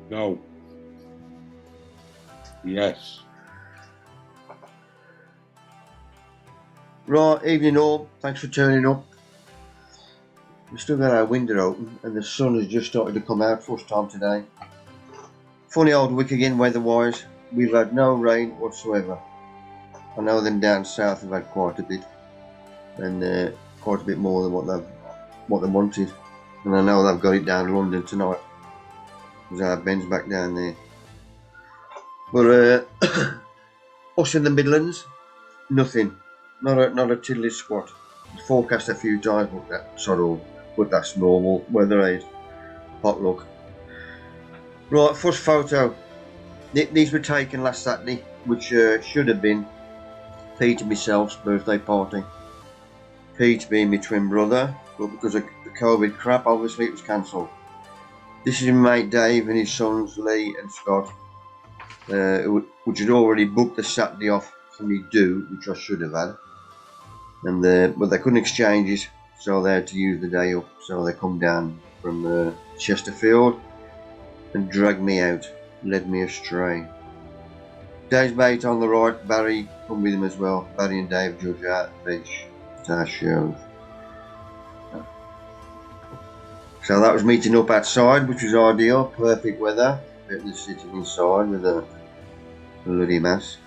No. Yes. Right, evening all. Thanks for turning up. We've still got our window open and the sun has just started to come out first time today. Funny old week again weather-wise. We've had no rain whatsoever. I know them down south have had quite a bit, and quite a bit more than what they wanted. And I know they've got it down London tonight, because Ben's back down there. But us in the Midlands, nothing. Not a tiddly squat. It's forecast a few times, but that's normal weather aid. Hot luck. Right, first photo. These were taken last Saturday, which should have been Pete and myself's birthday party. Pete being my twin brother, but because of the COVID crap, obviously it was cancelled. This is my mate Dave and his sons Lee and Scott, which had already booked the Saturday off for me due, which I should have had. But they couldn't exchange it, so they had to use the day up. So they come down from Chesterfield and dragged me out, led me astray. Dave's mate on the right, Barry, come with him as well. Barry and Dave judge out the beach at our shows. So that was meeting up outside, which was ideal, perfect weather. Better than sitting inside with a bloody mess.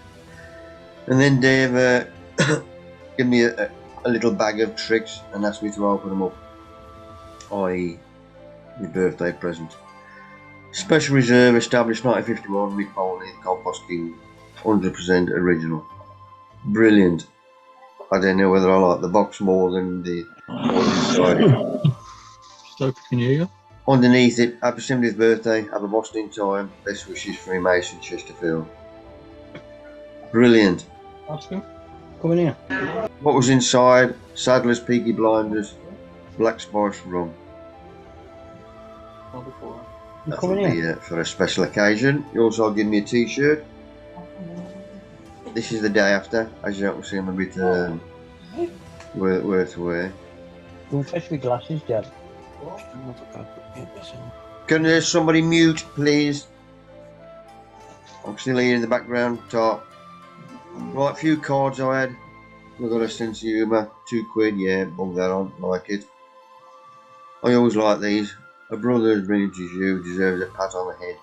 And then Dave gave me a little bag of tricks and asked me to open them up, i.e. my birthday present. Special Reserve, established 1951, Mick Polney, composting, 100% original. Brilliant. I don't know whether I like the box more than the inside. Stoke, can you hear you? Underneath it, happy 70th birthday, have a bossed in time, best wishes for Mason Chesterfield. Brilliant. Oscar, come in here. What was inside? Saddler's Peaky Blinders, Black Spice Rum. That will be for a special occasion. You also give me a t-shirt. This is the day after. As you can see, I'm a bit worth wear. Don't touch my glasses, Dad. Can somebody mute, please? I'm still here in the background. Top. Right, few cards I had. I've got a sense of humour. £2, yeah, bung that on. Like it. I always like these. A brother as brilliant as you deserves a pat on the head.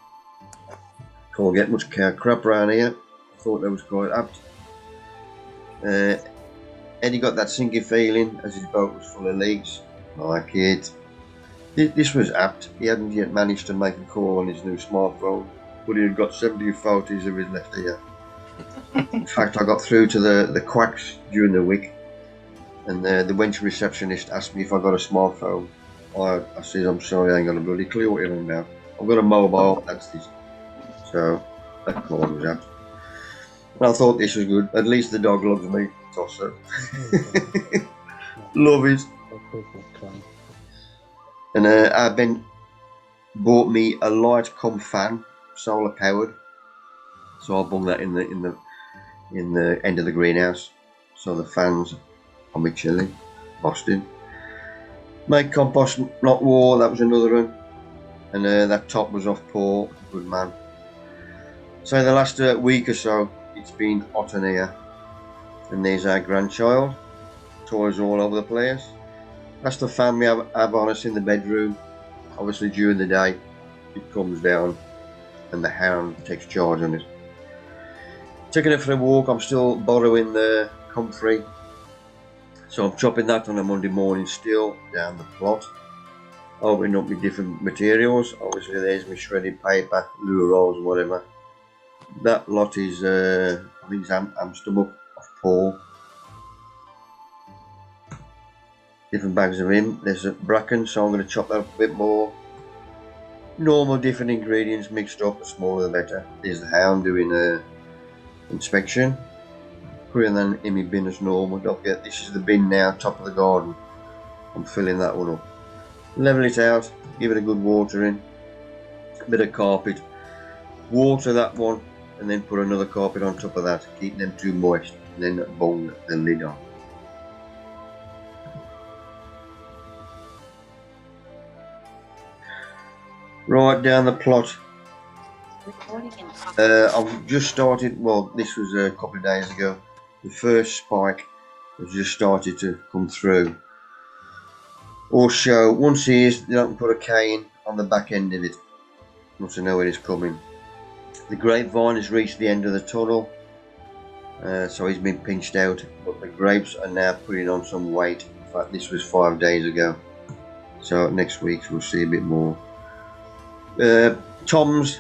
Can't get much crap around here. I thought that was quite apt. Eddie got that sinking feeling as his boat was full of leaks. Like it. This was apt. He hadn't yet managed to make a call on his new smartphone, but he had got 70 photos of his left ear. In fact, I got through to the quacks during the week, and the wench receptionist asked me if I got a smartphone. I said, I'm sorry, I ain't got a bloody clue what you're on about. I've got a mobile, that's this. So, that call was apt. And I thought this was good. At least the dog loves me. Tosser. Love it. And Ben bought me a light com fan, solar powered. So I bung that in the end of the greenhouse. So the fans on my chilli, Boston. Make compost, not war. That was another one. And that top was off Paul. Good man. So the last week or so, it's been hot in here. And there's our grandchild. Toys all over the place. That's the fan we have on us in the bedroom. Obviously during the day it comes down and the hound takes charge on it. Taking it for a walk. I'm still borrowing the comfrey, so I'm chopping that on a Monday morning still down the plot, opening up with different materials. Obviously there's my shredded paper, lure rolls, whatever. That lot is I think it's Amsterdam off Paul. Different bags of him. There's a bracken, so I'm going to chop that up a bit more. Normal different ingredients mixed up, the smaller the better. There's the hound doing a inspection. Putting that in my bin as normal. Don't forget, this is the bin now, top of the garden. I'm filling that one up. Level it out, give it a good watering. A bit of carpet. Water that one, and then put another carpet on top of that. Keep them too moist, and then bung the lid on. Right down the plot, I've just started, well, this was a couple of days ago. The first spike has just started to come through. Also, once he is, you don't put a cane on the back end of it, once I know when it's coming. The grapevine has reached the end of the tunnel, so he's been pinched out, but the grapes are now putting on some weight. In fact, this was 5 days ago, so next week we'll see a bit more. Toms,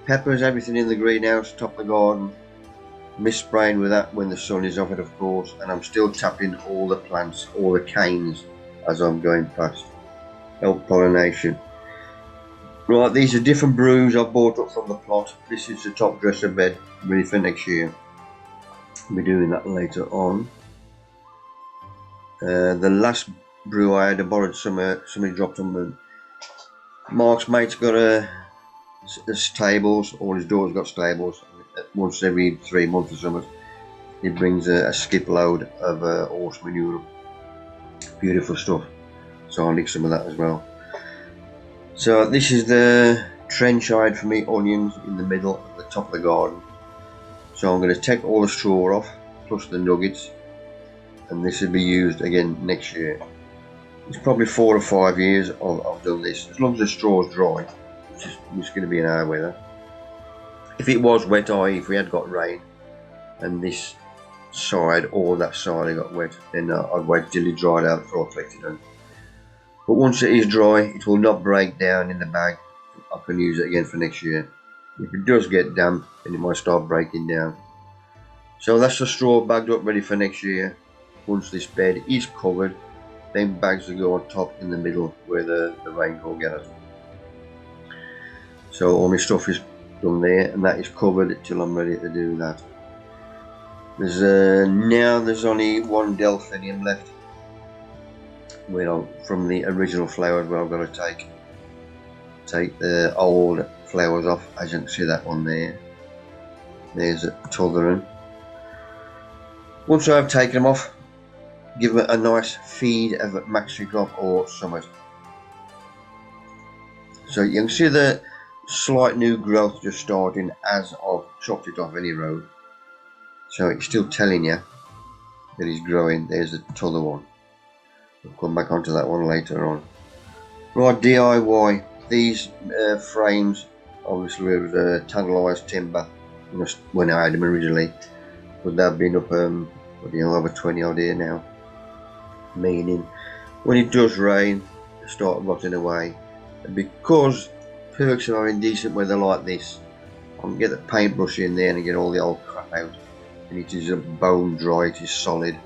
peppers, everything in the greenhouse, top of the garden. Spraying with that when the sun is off it, of course, and I'm still tapping all the plants, all the canes as I'm going past. Help pollination. Right, these are different brews I bought up from the plot. This is the top dresser bed, ready for next year. We'll be doing that later on. The last brew I had, I borrowed somebody dropped on them. Mark's mate's got a stables, all his daughters got stables. Once every 3 months or something, he brings a skip load of horse manure. Beautiful stuff. So I'll nick some of that as well. So this is the trench I had for me onions in the middle at the top of the garden. So I'm going to take all the straw off, plus the nuggets, and this will be used again next year. It's probably 4 or 5 years I've done this, as long as the straw's dry, which is going to be in our weather. If it was wet, i.e. if we had got rain, and this side or that side had got wet, then I'd wait till it dried out before I collect it on. But once it is dry, it will not break down in the bag. I can use it again for next year. If it does get damp, then it might start breaking down. So that's the straw bagged up ready for next year. Once this bed is covered, then bags will go on top in the middle where the rain can't get it. So all my stuff is done there, and that is covered till I'm ready to do that. There's only one delphinium left. Well, from the original flowers, where I've got to take the old flowers off. As you can see, that one there. There's a Tutheran. Once I've taken them off, give it a nice feed of Maxicrop or Summit. So you can see the slight new growth just starting as I've chopped it off any road. So it's still telling you that it's growing. There's a t'other one. We'll come back onto that one later on. Right, DIY. These frames obviously was tangleized timber when I had them originally, but they've been up over 20 odd here now. Meaning when it does rain, they start rotting away. And because perks are in decent weather like this, I can get the paintbrush in there and get all the old crap out, and it is a bone dry, it is solid.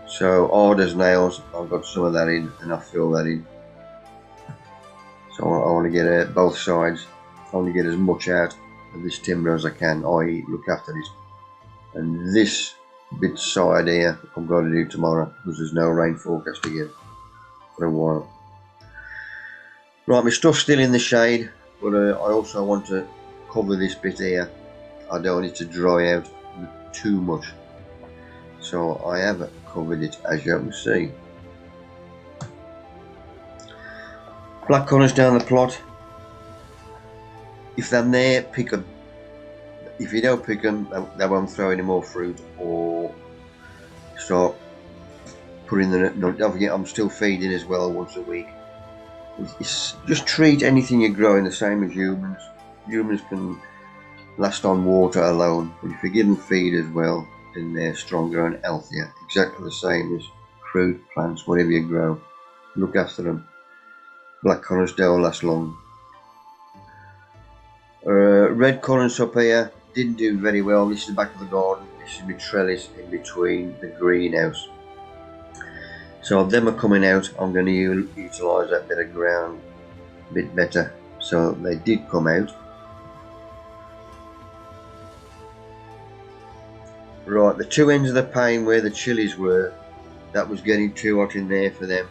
So hard as nails, I've got some of that in, and I fill that in. So I want to get both sides. I want to get as much out of this timber as I can, i.e. look after it. And this bit side here, I've got to do tomorrow because there's no rain forecast again for a while. Right, my stuff's still in the shade, but I also want to cover this bit here. I don't want it to dry out too much. So I have covered it, as you can see. Blackcurrants down the plot. If they're there, pick them. If you don't pick them, they won't throw any more fruit or start putting them. No, don't forget, I'm still feeding as well once a week. It's just treat anything you're growing the same as humans. Humans can last on water alone, but if you give them feed as well, then they're stronger and healthier. Exactly the same as fruit, plants, whatever you grow. Look after them. Blackcurrants don't last long. Red currants up here didn't do very well. This is the back of the garden. This is my trellis in between the greenhouse. So them are coming out. I'm going to utilise that bit of ground a bit better. So they did come out. Right, the two ends of the pane where the chilies were, that was getting too hot in there for them.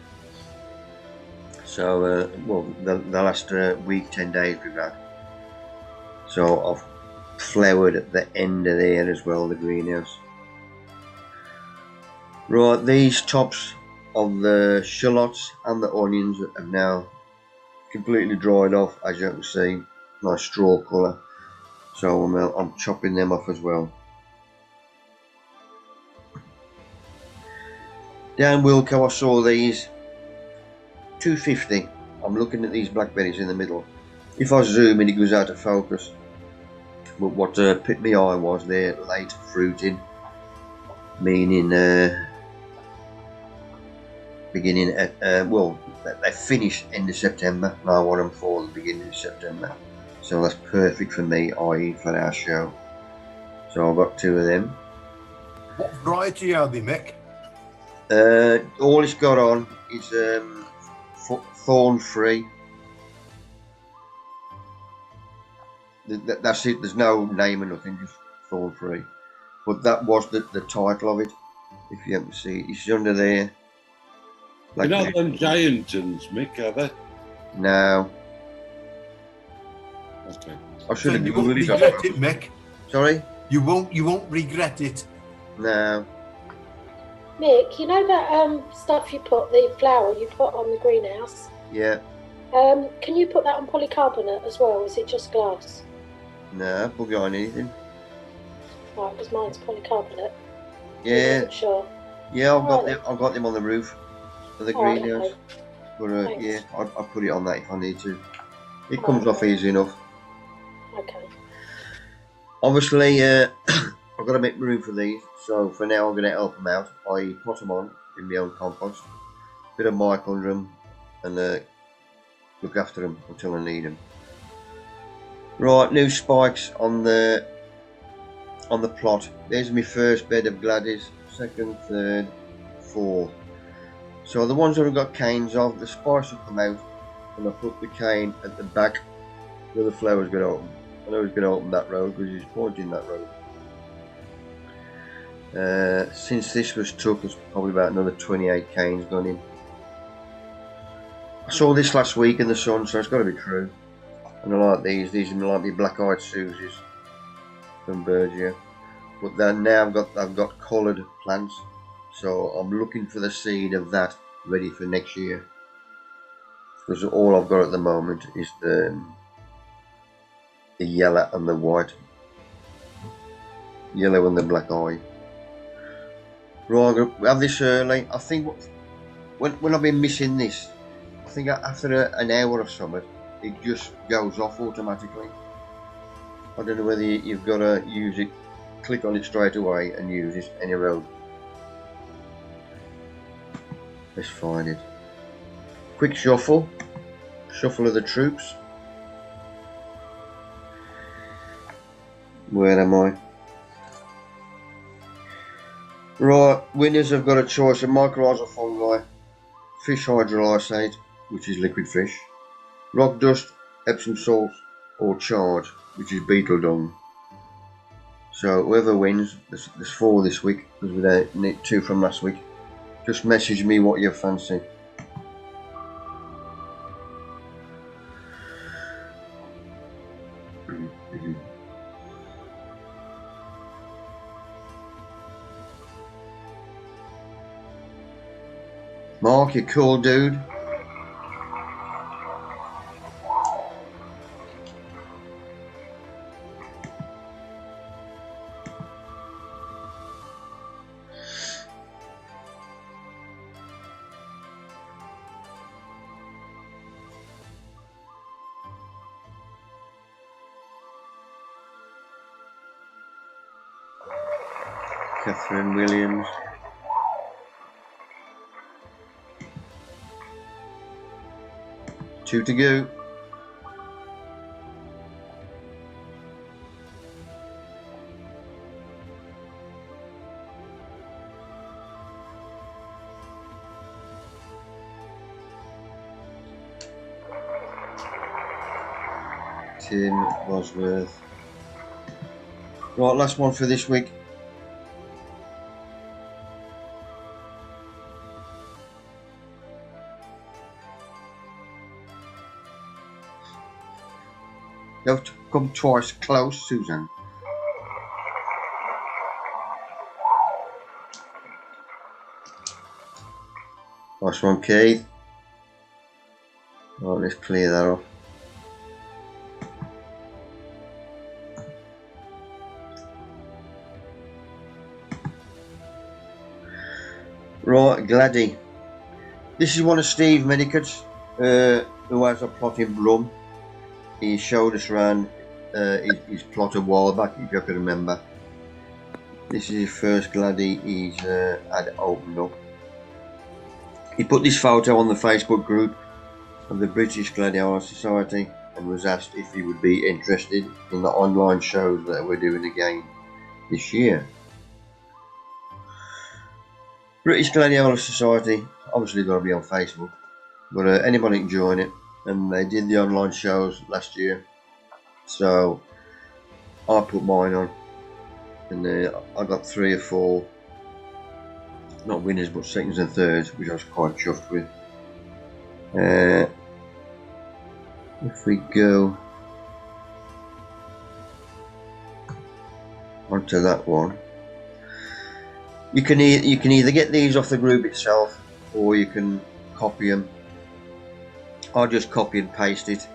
So, well, the last week, 10 days we've had. So I've flowered at the end of there as well, the greenhouse. Right, these tops of the shallots and the onions have now completely dried off, as you can see. Nice straw colour. So I'm chopping them off as well. Down Wilco I saw these, $2.50. I'm looking at these blackberries in the middle. If I zoom in it goes out of focus. But what picked my eye was their late fruiting, meaning beginning at, well, they finished end of September, and I want them for the beginning of September. So that's perfect for me, i.e. for our show. So I've got 2 of them. What variety are they, Mick? All it's got on is thorn free. That's it, there's no name or nothing, just thorn free. But that was the title of it, if you haven't seen it. It's under there. Like you know them giantins, Mick, are they? No. Okay. I should have you won't googled regret it. it, Mick. Sorry? You won't regret it. No. Mick, you know that stuff you put, the flour you put on the greenhouse? Yeah. Can you put that on polycarbonate as well, or is it just glass? No, put it on anything. Right, because mine's polycarbonate. Yeah. I wasn't sure. Yeah, I've got them on the roof of the Alright, greenhouse. okay. But yeah, I'll put it on that if I need to. It comes Alright. off easy enough. Okay. Obviously, I've got to make room for these, so for now I'm going to help them out. I pot them on in my own compost, bit of mic under them, and look after them until I need them. Right, new spikes on the plot. There's my first bed of Gladys, second, third, fourth. So the ones that I've got canes of, the spikes will come out, and I put the cane at the back where the flower's going to open. I know he's going to open that road because he's pointing that road. Since this was took, there's probably about another 28 canes gone in. I saw this last week in the sun, so it's got to be true. And I like these. These are like the black-eyed Susies from Bergia. But then now I've got coloured plants, so I'm looking for the seed of that ready for next year. Because all I've got at the moment is the yellow and the white. Yellow and the black eye. Right, we have this early. I think when I've been missing this, I think after an hour or something, it just goes off automatically. I don't know whether you've got to use it, click on it straight away and use it any road. Let's find it. Quick shuffle of the troops. Where am I? Right, winners have got a choice of mycorrhizal fungi, fish hydrolysate, which is liquid fish, rock dust, Epsom salt, or chard, which is beetle dung. So whoever wins, there's 4 this week, because we don't need 2 from last week. Just message me what you fancy. Mark, you cool dude. Catherine Williams. Two to go. Tim Bosworth. Right, last one for this week. You have to come twice close, Susan. Nice one, Keith. Right, let's clear that off. Right, Gladdy. This is one of Steve Medicate's, who has a plot in Brum. He showed us around his plot a while back, if you can remember. This is his first Gladdy he's had opened up. He put this photo on the Facebook group of the British Gladiator Society and was asked if he would be interested in the online shows that we're doing again this year. British Gladiator Society, obviously got to be on Facebook, but anybody can join it, and they did the online shows last year, so I put mine on, and I got 3 or 4, not winners but seconds and thirds, which I was quite chuffed with. If we go onto that one, you can either get these off the group itself, or you can copy them. I just copy and paste it.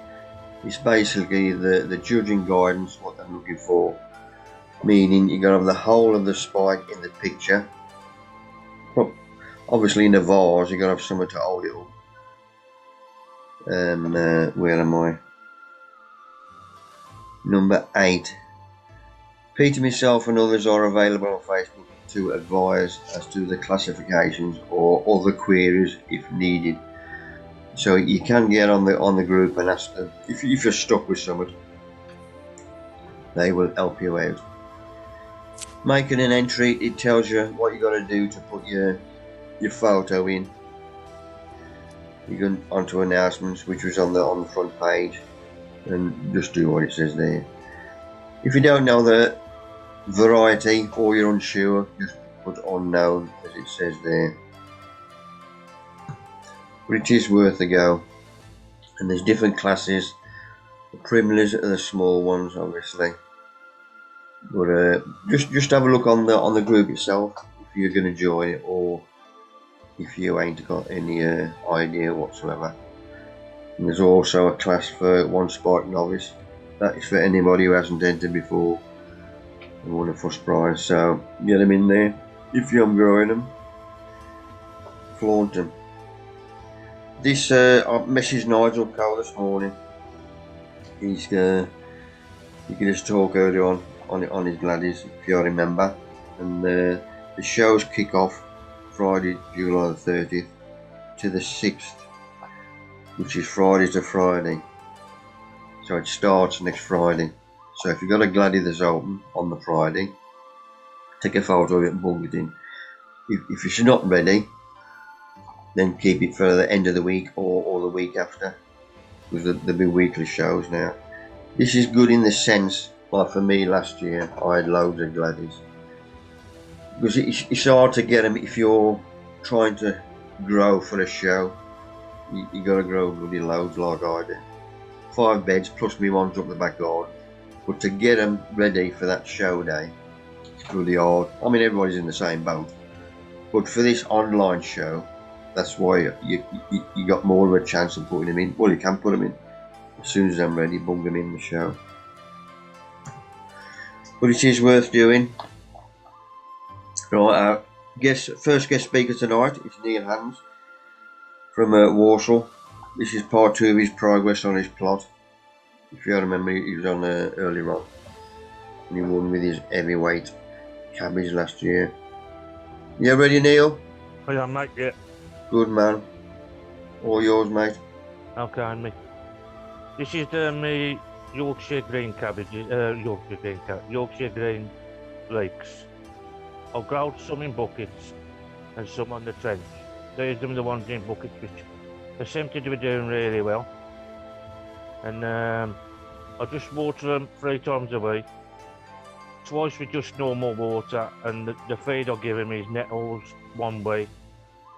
It's basically the judging guidance, what I'm looking for, meaning you're going to have the whole of the spike in the picture. Well, obviously in the vase you're going to have somewhere to hold it up. Where am I? Number 8. Peter, myself and others are available on Facebook to advise as to the classifications or other queries if needed. So you can get on the group and ask them if you're stuck with something. They will help you out. Making an entry, it tells you what you got to do to put your photo in. You go onto announcements, which was on the front page, and just do what it says there. If you don't know the variety or you're unsure, just put unknown as it says there. But it is worth a go, and there's different classes. The primlers are the small ones, obviously, but just have a look on the group itself if you're going to join it, or if you ain't got any idea whatsoever. And there's also a class for 1 Spike Novice. That is for anybody who hasn't entered before and won a first prize. So get them in there if you're growing them. Flaunt them. This I messaged Nigel Cole this morning. He's you can just talk earlier on his Gladdies, if you remember. And the shows kick off Friday, July the 30th to the 6th, which is Friday to Friday. So it starts next Friday. So if you've got a Gladdy that's open on the Friday, take a photo of it and bung it in. If it's not ready, then keep it for the end of the week or the week after, because there'll be weekly shows now. This is good in the sense, like for me last year, I had loads of Gladdies. Because it's hard to get them if you're trying to grow for a show. You got to grow bloody loads like I do. 5 beds plus me ones up the back garden. But to get them ready for that show day, it's bloody hard. I mean, everybody's in the same boat. But for this online show, that's why you got more of a chance of putting them in. Well, you can put them in. As soon as I'm ready, bung them in the show. But it is worth doing. Right, first guest speaker tonight is Neil Hans from Warsaw. This is part 2 of his progress on his plot. If you remember, he was on earlier on, and he won with his heavyweight Cabbage last year. You ready, Neil? I am, mate, yeah. Good man. All yours, mate. Okay, mate. This is my Yorkshire Green Cabbages, Yorkshire Green Lakes. I've grown some in buckets and some on the trench. These are the ones in buckets which they seem to be doing really well. And I just water them 3 times a week. Twice with just normal water, and the feed I give them is nettles 1 week,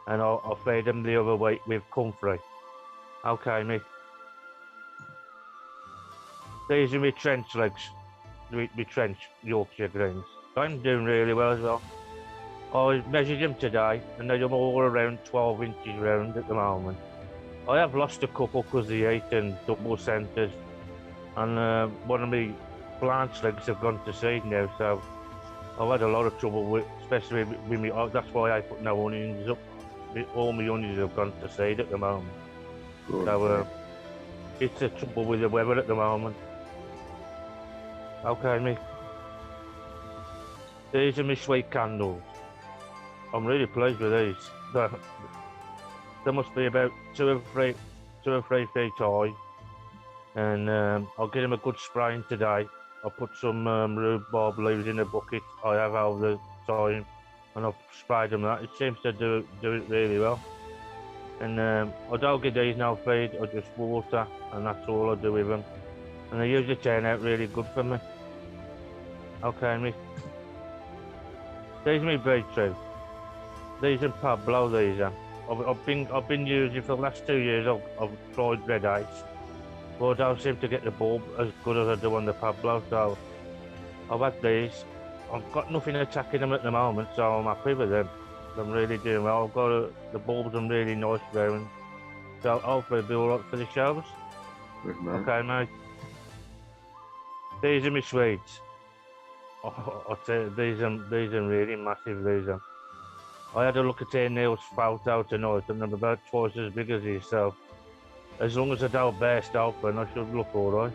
and I feed them the other week with comfrey. Okay, mate. These are my trench legs, my trench Yorkshire Greens. I'm doing really well as well. I measured them today, and they're all around 12 inches round at the moment. I have lost a couple because of the heat and double centres, and one of my Blanche Lakes have gone to seed now, so I've had a lot of trouble with, especially with me. That's why I put no onions up, all my onions have gone to seed at the moment. Good. So it's the trouble with the weather at the moment. Okay, mate. These are my sweet candles. I'm really pleased with these. They must be about 2 or 3 feet high. And I'll give them a good spraying today. I'll put some rhubarb leaves in a bucket I have over the time, and I've sprayed them that. It seems to do it really well. And I don't give these no feed, I just water, and that's all I do with them. And they usually turn out really good for me. Okay, mate. These are my beetroot. These are Pablo, these are. I've been using for the last 2 years. I've tried red ice, but I don't seem to get the bulb as good as I do on the Pablo. So I've had these. I've got nothing attacking them at the moment, so I'm happy with them. I'm really doing well. I've got the bulbs are really nice growing, so hopefully it'll be all right for the shows. Good man. Okay, mate. These are my sweets. I'll tell you, these are really massive. These are. I had a look at Neil's photo tonight, and they're about twice as big as these. So, as long as I don't burst open, I should look all right.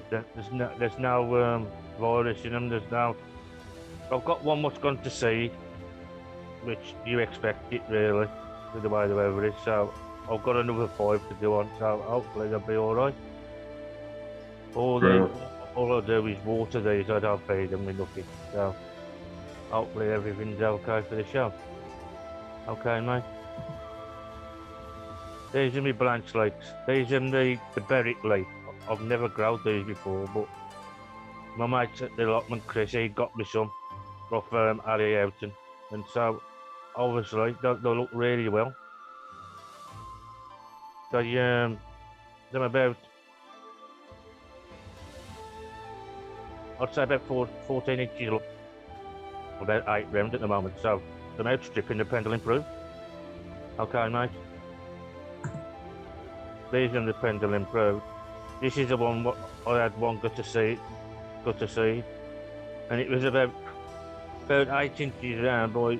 There's no virus in them. There's no. I've got one what's gone to seed, which you expect it really, with the way the weather is. So, I've got another 5 to go on. So, hopefully they'll be all right. All I do is water these. I don't feed them with nothing. So. Hopefully everything's okay for the show. Okay, mate. These are my Blanche Lakes. These are the Berwick Lake. I've never grown these before, but my mate at the allotment, Chris, he got me some off Ali Houghton. And so, obviously, they look really well. They're about, I'd say about 14 inches long. About 8 round at the moment, so I'm outstripping the pendulum proof. Okay, mate. These are the pendulum proof. This is the one what I had one got to see, and it was about 8 inches round by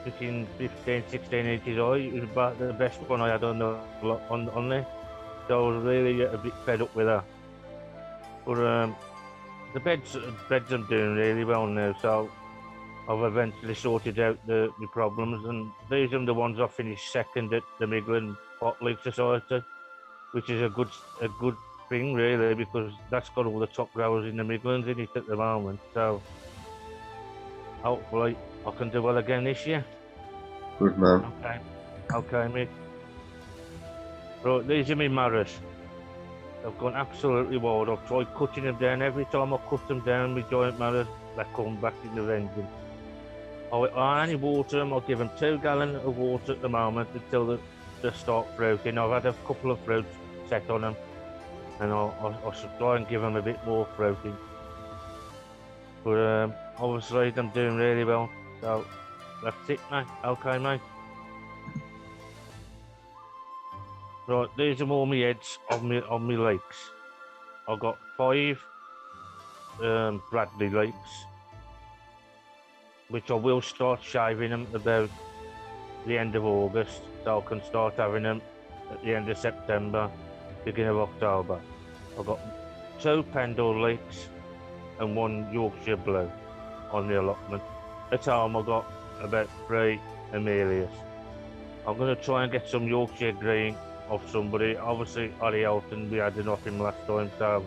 15, 16 inches high. It was about the best one I had on there. So I was really a bit fed up with that. But the beds I'm doing really well now, so I've eventually sorted out the problems, and these are the ones I finished second at the Midland Pot League Society, which is a good thing really, because that's got all the top growers in the Midlands in it at the moment. So hopefully I can do well again this year. Good man. Okay, mate. Right, these are my Maras. They've gone absolutely wild. I've tried cutting them down. Every time I cut them down, my giant maras, they come back in the vengeance. I only water them. I'll give them 2 gallons of water at the moment until they start fruiting. I've had a couple of fruits set on them, and I should try and give them a bit more fruiting. But obviously, I'm doing really well. So that's it, mate. Okay, mate. Right, these are all my heads on my lakes. I've got 5 Bradley lakes, which I will start shaving them about the end of August, so I can start having them at the end of September, beginning of October. I've got 2 Pendle lakes and 1 Yorkshire Blue on the allotment. At home I've got about 3 Amelias. I'm going to try and get some Yorkshire Green off somebody. Obviously, Ali Elton, we had enough him last time, so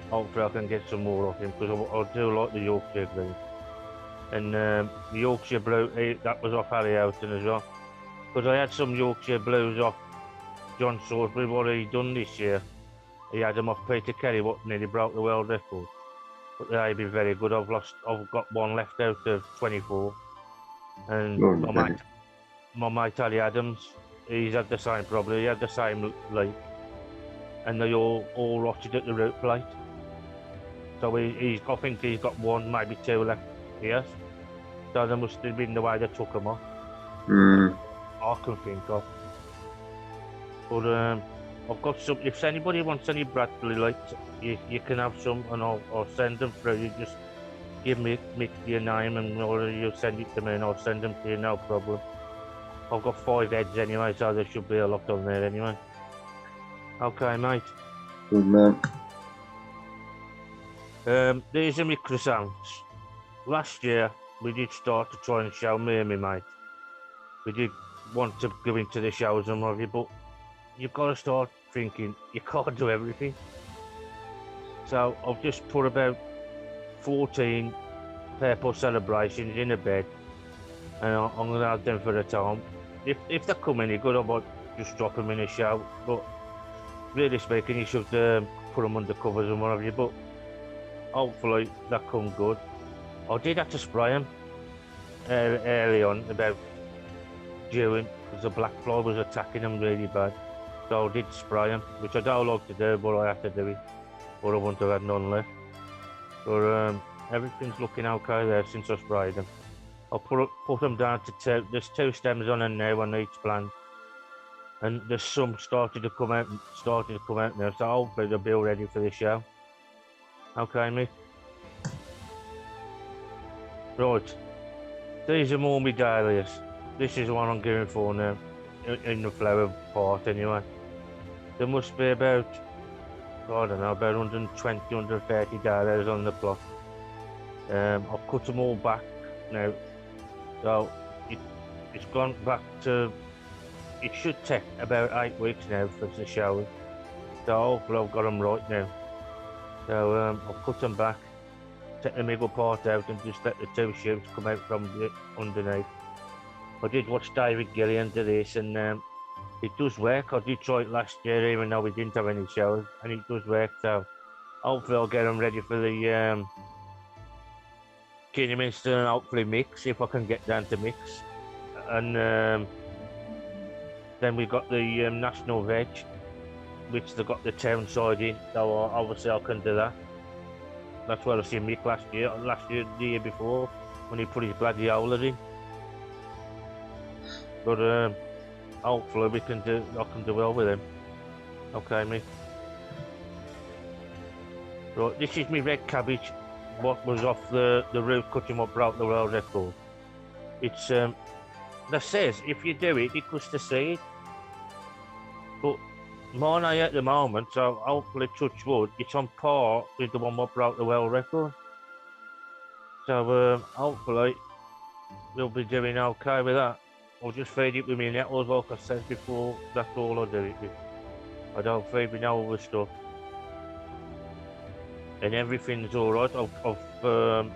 hopefully I can get some more off him, because I do like the Yorkshire Green. And the Yorkshire Blue, that was off Ali Elton as well. Because I had some Yorkshire Blues off John Salisbury, what he done this year. He had them off Peter Kelly, what nearly broke the world record. But they've been very good. I've got 1 left out of 24. And my mate Ali Adams, he's had the same problem. He had the same leak, and they all rotted at the root plate. So I think he's got 1, maybe 2 left here. So they must have been the way they took them off. I can think of. But I've got some. If anybody wants any Bradley lights, you can have some, and I'll send them through. You just give me your name, and or you send it to me, and I'll send them to you, no problem. I've got 5 heads anyway, so there should be a lot on there anyway. Okay, mate. Good man. These are my croissants. Last year, we did start to try and show me and my mate. We did want to go into the shows and what have you, but you've got to start thinking you can't do everything. So I've just put about 14 purple celebrations in a bed, and I'm going to have them for a time. If they come any good, I might just drop them in a show, but really speaking, you should put them under covers and what have you, but hopefully that come good. I did have to spray them early on, about June, because the black fly was attacking them really bad. So I did spray them, which I don't like to do, but I have to do it, or I wouldn't have had none left. But everything's looking okay there since I sprayed them. I put them down to 2. There's 2 stems on them now on each plant, and there's some started to come out now. So hopefully they'll be all ready for the show. Okay, mate. Right. These are more my dahlias. This is the one I'm going for now, in the flower part anyway. There must be about, I don't know, about 120, 130 dahlias on the plot. I've cut them all back now. So it's gone back to, it should take about 8 weeks now for the shower. So hopefully I've got them right now. So I've cut them back, take the middle part out and just let the 2 shoots come out from the underneath. I did watch David Gillian do this, and it does work. I did try it last year even though we didn't have any showers, and it does work. So hopefully I'll get them ready for the Kidderminster and hopefully mix, if I can get down to mix. And then we got the National Veg, which they got the town side in, so obviously I can do that. That's where I seen Mick last year, the year before, when he put his gladiola in. But hopefully I can do well with him. Okay, Mick. Right, this is my red cabbage, what was off the roof cutting what broke the world record. It's that says if you do it, it cuts the seed. But mine at the moment, so hopefully touch wood, it's on par with the one what broke the world record. So hopefully we'll be doing okay with that. I'll just feed it with me nettles like I said before, that's all I do it with. I don't feed me no other stuff. And everything's alright. I've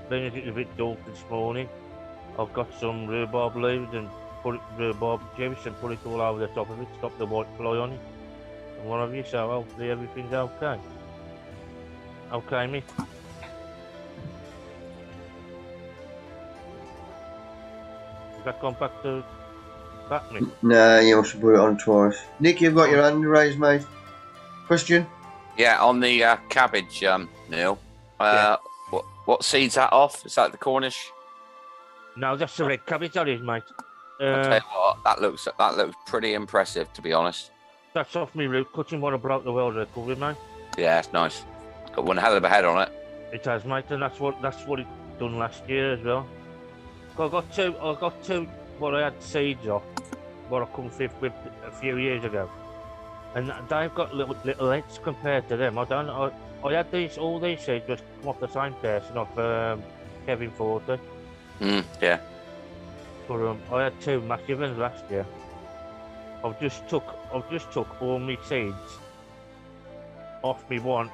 been a bit dull this morning. I've got some rhubarb leaves and put rhubarb juice and put it all over the top of it, stop the white fly on it. And what have you, so hopefully everything's okay. Okay, mate. Has that gone back to mate? Nah, you must have put it on twice. Nick, you've got your hand raised, mate. Question? Yeah, on the cabbage, Neil. Yeah. What seed's that off? Is that the Cornish? No, that's the red cabbage, that is, mate. I'll tell you what, that looks pretty impressive, to be honest. That's off me root cutting what I broke the world record with, mate. Yeah, it's nice. Got one hell of a head on it. It has, mate, and that's what it done last year as well. I got two what I had seeds off, what I come fifth with a few years ago, and they've got little heads compared to them. I had all these seeds just come off the same person, off Kevin Forte. Yeah. But I had 2 massive ones last year. I've just took all my seeds off me one.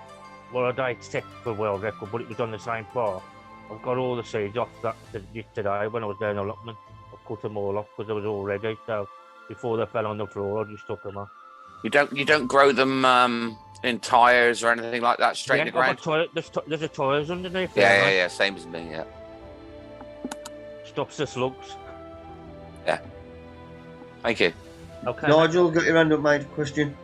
Well, I died sick for world record, but it was on the same part. I've got all the seeds off that today when I was down in Lockman. I cut them all off because they was all ready. So before they fell on the floor, I just took them off. You don't grow them in tyres or anything like that straight in the ground? There's a tyres underneath. Yeah, same as me. Yeah. Stops the slugs. Yeah. Thank you. Okay. Nigel, got your hand up, mate. Question?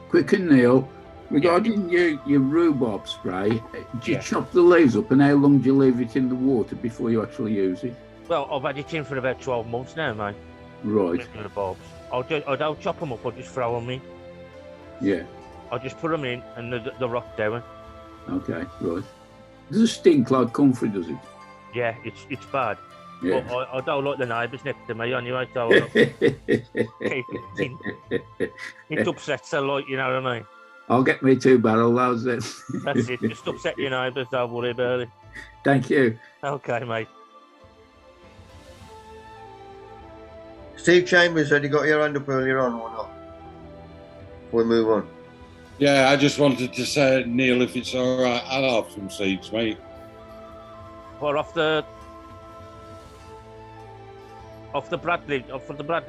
Quick and Neil, regarding your rhubarb spray, do you chop the leaves up and how long do you leave it in the water before you actually use it? Well, I've had it in for about 12 months now, mate. Right. The bulbs. I don't chop them up, I just throw them in. Yeah. I just put them in and they rot down. Okay, right. Does it stink like comfrey, does it? Yeah, it's bad. Yeah. But I don't like the neighbours next to me anyway, so I keep it in. It upsets her, like, you know what I mean? I'll get me 2 barrel, how's it? That's it. Just upset your neighbours, don't worry about it. Thank you. Okay, mate. Steve Chambers, had you got your hand up earlier on or not? Before we move on. Yeah, I just wanted to say, Neil, if it's all right, I'll have some seeds, mate. What, off the Bradley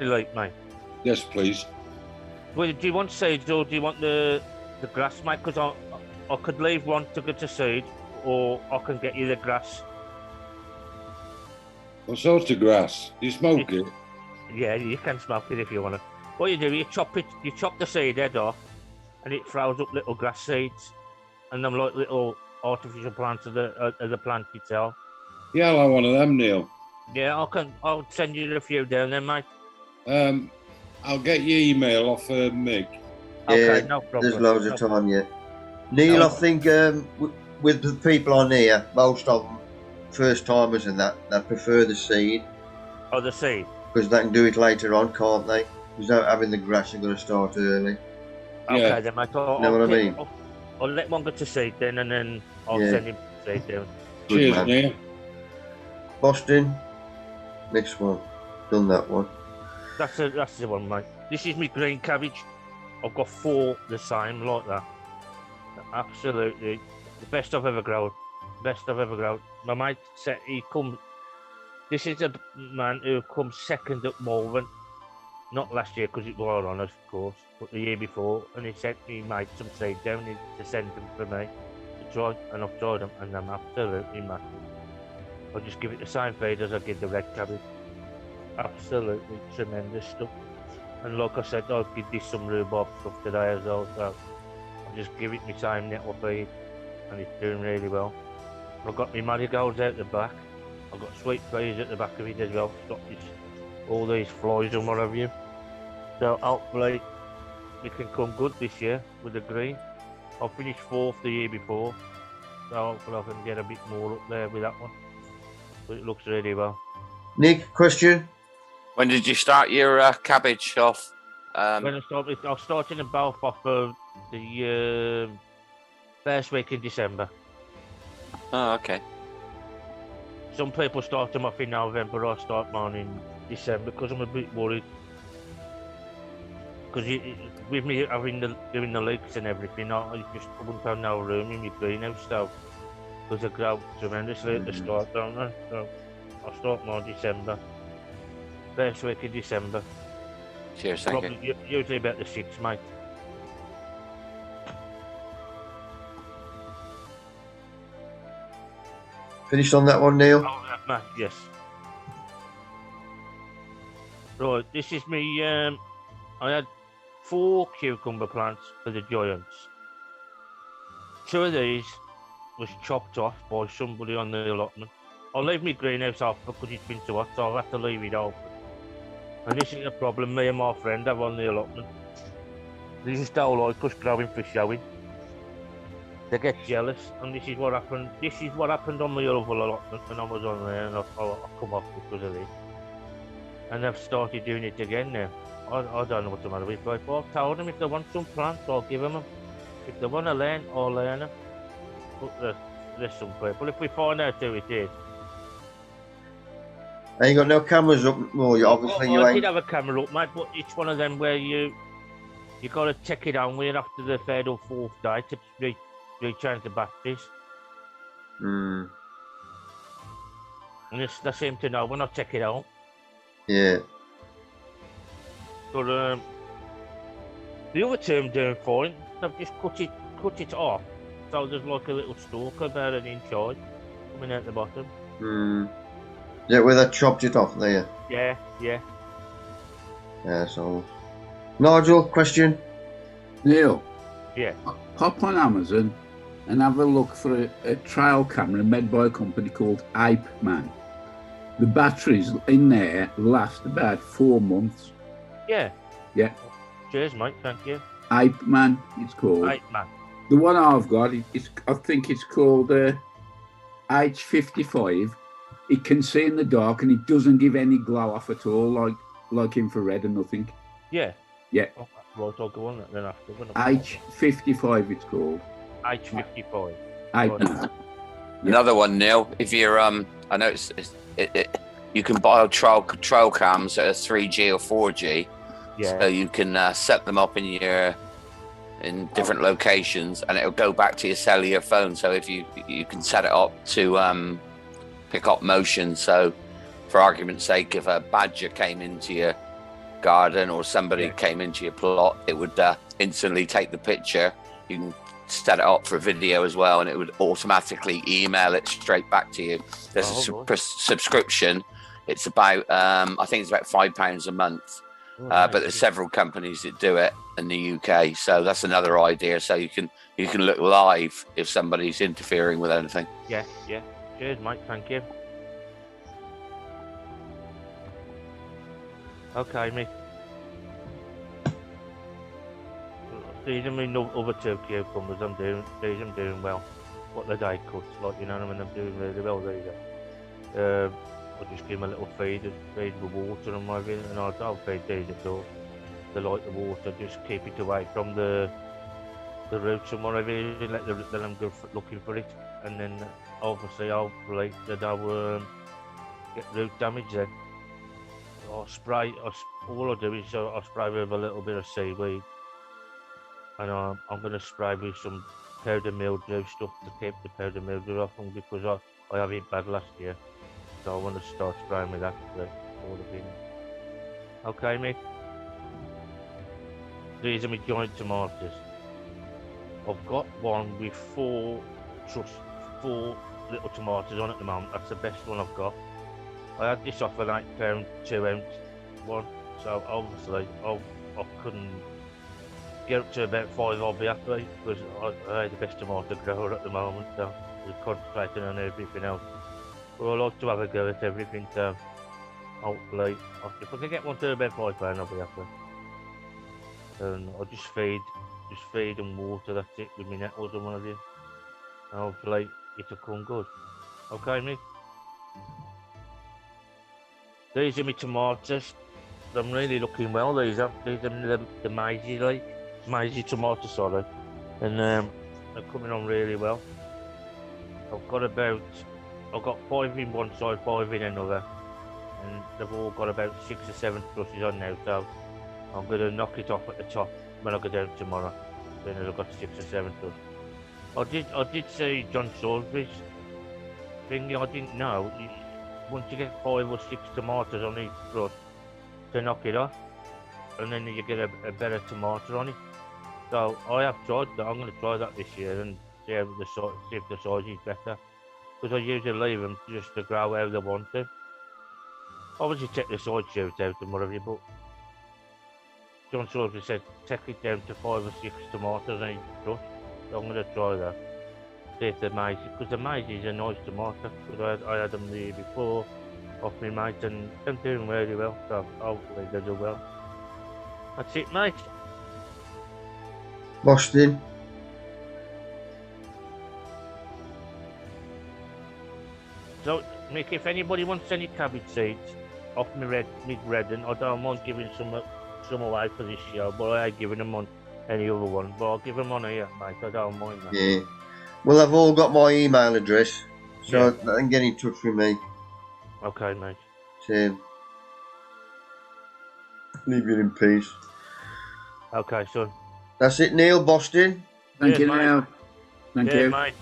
Lake, mate? Yes, please. Well, do you want seeds or do you want the grass, mate? Because I could leave one to go to seed, or I can get you the grass. What sort of grass? Do you smoke it? Yeah, you can smoke it if you want to. What you do, you chop the seed head off, and it throws up little grass seeds, and them like little artificial plants of the plant itself. Yeah, I'll have one of them, Neil. Yeah, I'll send you a few down there, mate. I'll get your email off Mick. Okay, Yeah, no problem. there's loads of time yet. Neil, I think with the people on here, most of them, first timers and that, they prefer the seed. Oh, the seed? Because they can do it later on, can't they? Without having the grass, you've got to start early. Okay, Yeah. then, mate. Know what I mean? I'll let one go to seed then, and then I'll Yeah. send him seed down. Good Cheers, man. Neil. Boston, next one. Done that one. That's the one, mate. This is my green cabbage. I've got 4 the same, like that. Absolutely. The best I've ever grown. Best I've ever grown. My mate said this is a man who comes second at Malvern. Not last year because it was on us, of course, but the year before. And he sent me, mate, some seed down to send them for me to try. And I've tried them and I'm absolutely massive. I'll just give it the same feed as I give the red cabbage. Absolutely tremendous stuff. And like I said, I'll give this some rhubarb stuff today as well. So I'll just give it my same nettle feed, and it's doing really well. I've got my marigolds out the back. I've got sweet peas at the back of it as well. Stop all these flies and what have you. So hopefully it can come good this year with the green. I finished 4th the year before, so hopefully I can get a bit more up there with that one. But it looks really well. Nick, question? When did you start your cabbage off? When I started in both off of the first week in December. Oh, okay. Some people start them off in November. I start mine in December because I'm a bit worried. Because with me doing the leaks and everything, I just wouldn't have no room in my greenhouse. So because they grow tremendously at the start, don't they? So I start mine December. First week in December. Cheers, thank you. Probably usually about the 6th, mate. Finished on that one, Neil? Oh, mate, yes. Right, this is me. I had 4 cucumber plants for the giants. 2 of these was chopped off by somebody on the allotment. I'll leave my greenhouse off because it's been too hot, so I'll have to leave it open. And this is a problem me and my friend have on the allotment. They just don't like us growing for showing. They get jealous, and this is what happened. This is what happened on my other allotment when I was on there, and I come off because of this. And they've started doing it again now. I don't know what's the matter with people. I've told them if they want some plants, I'll give them. If they want to learn, I'll learn them. But there's some people. If we find out who it is. And you got no cameras up? Well, obviously you I ain't. did have a camera up, mate, but it's one of them where you got to check it on with after the 3rd or 4th day to rechange the batteries. Mm, And they seem to know when I check it out. yeah. But the other term doing fine. They've just cut it off. So there's like a little stalk about an inch high coming out the bottom. Mm. Is that where they chopped it off there? Yeah. Yeah, so. Nigel, question? Neil, Yeah. hop on Amazon and have a look for a trial camera made by a company called Hype Man. The batteries in there last about 4 months. Yeah. Yeah. Cheers, mate. Thank you. Hype Man, it's called. Right, man. The one I've got, I think it's called H55, it can see in the dark, and it doesn't give any glow off at all, like infrared and nothing. Yeah. Yeah. Oh, right, I'll go on that then after. H55 it's called. H55. Ape Man. Another one, Neil. If you're I know you can buy trail cams that are 3G or 4G. Yeah. So you can set them up in different locations, and it'll go back to your cellular phone. So if you can set it up to pick up motion. So for argument's sake, if a badger came into your garden or somebody came into your plot, it would instantly take the picture. You can set it up for video as well, and it would automatically email it straight back to you. There's a subscription. It's about I think it's about £5 a month. But there's several companies that do it in the UK, so that's another idea. So you can look live if somebody's interfering with anything. Yeah. Cheers, mate. Thank you. Okay, mate. These are my other 2 cucumbers. I'm doing well. What the day cuts, like, you know what I mean? I'm doing really well. There you go. I'll just give them a little feed with water and everything, and I'll feed these at all. They like the water, just keep it away from the roots and whatever, let them go looking for it, and then obviously hopefully they don't get root damage then. I'll spray, all I do is I spray with a little bit of seaweed, and I'm going to spray with some powder mildew stuff to keep the powder mildew off them, because I had it bad last year. So I want to start spraying with that for all the things. Okay, mate. These are my giant tomatoes. I've got one with 4 little tomatoes on at the moment. That's the best one I've got. I had this off an £8 2-ounce one, so obviously I couldn't get up to about 5. I'll be happy, because I had the best tomato grower at the moment, so we're concentrating on everything else. But I like to have a go at everything, so hopefully, if I can get one to about £5, I'll be happy. And I'll just feed and water, that's it, with my nettles and what have you. And hopefully it'll come good. Okay, mate? These are my tomatoes. I'm really looking well, these are the Maisie tomato, sorry. And they're coming on really well. I've got 5 in one side, 5 in another, and they've all got about 6 or 7 flushes on now, so I'm going to knock it off at the top when I go down tomorrow. Then I've got 6 or 7 flushes. I did see John Salisbury's thing. I didn't know. Once you get 5 or 6 tomatoes on each flush, to knock it off, and then you get a better tomato on it. So I have tried that. I'm going to try that this year and see if the size is better. Because I usually leave them just to grow how they want to. Obviously take the side shoots out and whatever, but John Salisbury said take it down to 5 or 6 tomatoes on each flush. So I'm going to try that. See if the Maisie, because the Maisie is a nice tomato. Because I had them the year before off my mate, and they're doing really well. So hopefully they do well. That's it, mate. Boston. So, Mick, if anybody wants any cabbage seeds off my red, and I don't mind giving some away for this show, but I ain't giving them on any other one. But I'll give them on here, mate. I don't mind that. Yeah. Well, they've all got my email address, so they can get in touch with me. Okay, mate. So, leave you in peace. Okay, son. That's it, Neil. Boston. Thank you, mate. Neil. Thank you. Mate.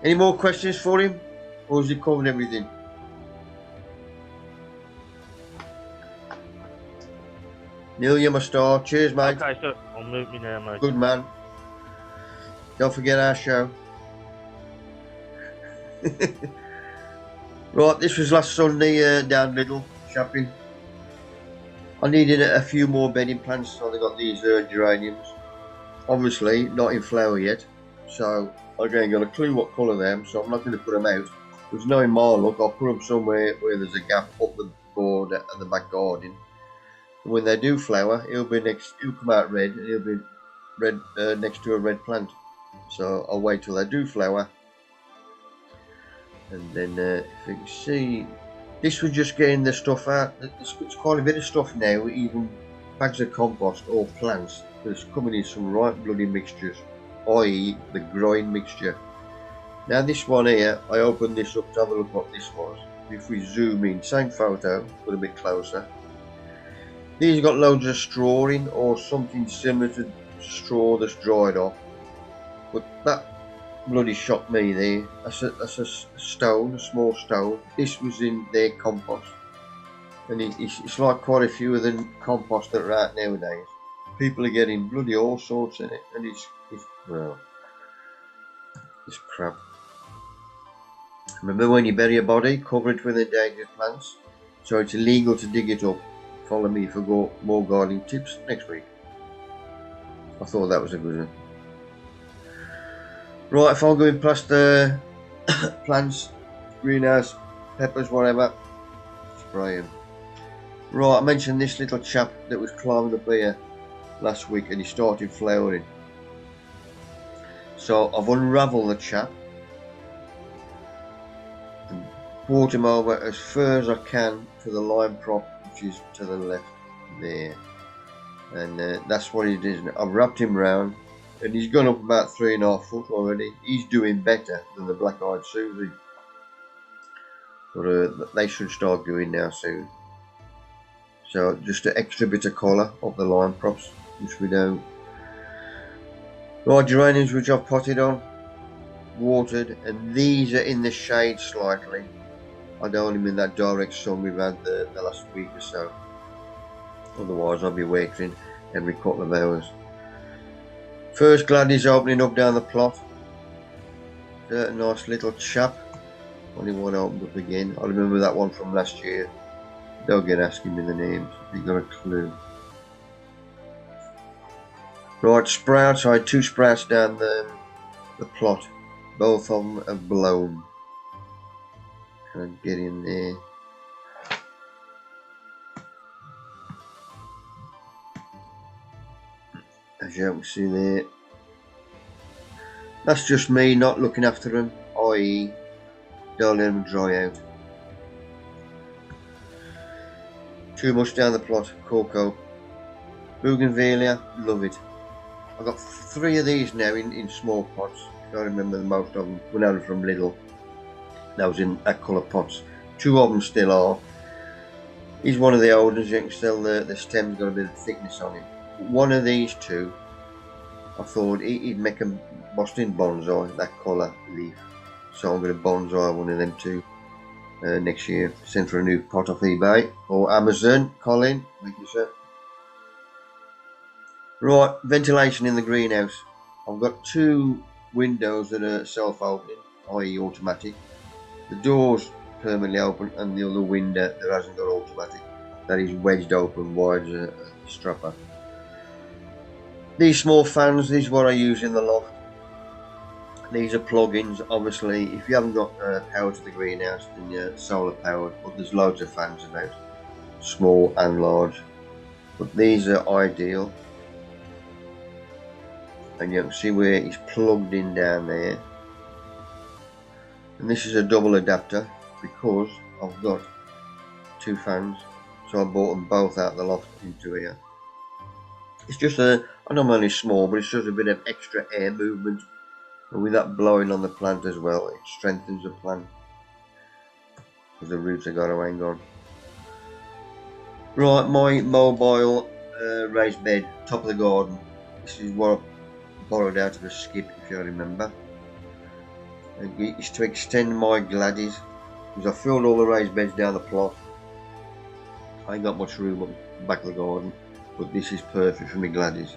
Any more questions for him? Or has he covered everything? Neil, you're my star. Cheers, mate. Okay, so I'll mute me now, mate. Good man. Don't forget our show. Right, this was last Sunday down Lidl shopping. I needed a few more bedding plants, so they got these geraniums. Obviously, not in flower yet, so I ain't got a clue what colour they are, so I'm not going to put them out. There's no in my luck, I'll put them somewhere where there's a gap up the board at the back garden. And when they do flower, it'll come out red, and it'll be red next to a red plant. So I'll wait till they do flower, And then if you can see, this was just getting the stuff out. It's quite a bit of stuff now, even bags of compost or plants. There's coming in some right bloody mixtures, i.e. the grind mixture. Now this one here, I opened this up to have a look what this was. If we zoom in, same photo, but a bit closer. These got loads of straw in, or something similar to straw that's dried off. But that bloody shocked me there. That's a stone, a small stone. This was in their compost. And it's like quite a few of the compost that are out nowadays. People are getting bloody all sorts in it, and it's crap. Remember, when you bury a body, cover it with endangered plants, so it's illegal to dig it up. Follow me for more gardening tips next week. I thought that was a good one. Right, if I'm going past the plants, greenhouse, peppers, whatever, spray them. Right, I mentioned this little chap that was climbing up here last week and he started flowering. So I've unravelled the chap and brought him over as far as I can to the lime prop, which is to the left there. And that's what it is. I've wrapped him round and he's gone up about 3.5 foot already. He's doing better than the black-eyed Susie. But they should start going now soon. So just an extra bit of colour of the lime props, which we do. Right, geraniums which I've potted on, watered, and these are in the shade slightly. I don't want them in that direct sun we've had the last week or so. Otherwise I'll be waiting every couple of hours. First gladys opening up down the plot. A nice little chap. Only one opened up again. I remember that one from last year. Don't get asking me the names if you've got a clue. Right, sprouts. I had 2 sprouts down the plot. Both of them have blown. Can I get in there? As you can see there. That's just me not looking after them, i.e. don't let them dry out. Too much down the plot. Coco Bougainvillea, love it. I've got 3 of these now in small pots. I remember most of them when I was from Lidl. That was in that colour pots. 2 of them still are. He's one of the old ones. You can tell the stem's got a bit of thickness on him. One of these 2, I thought he'd make a Boston bonsai, that colour leaf. So I'm going to bonsai one of them 2 next year. Send for a new pot off eBay or Amazon. Colin, thank you, sir. Right, ventilation in the greenhouse. I've got 2 windows that are self-opening, i.e. automatic. The door's permanently open and the other window that hasn't got automatic. That is wedged open wide as a strapper. These small fans, these are what I use in the loft. These are plug-ins. Obviously, if you haven't got power to the greenhouse, then you're solar powered, but there's loads of fans about, small and large. But these are ideal. And you can see where it's plugged in down there. And this is a double adapter because I've got 2 fans, so I bought them both out the loft into here. It's just I know I'm only small, but it's just a bit of extra air movement, and with that blowing on the plant as well, it strengthens the plant because the roots have got to hang on. Right, my mobile raised bed, top of the garden. This is what I borrowed out of a skip, if you remember. And it's to extend my gladys, because I filled all the raised beds down the plot. I ain't got much room up the back of the garden, but this is perfect for me gladys.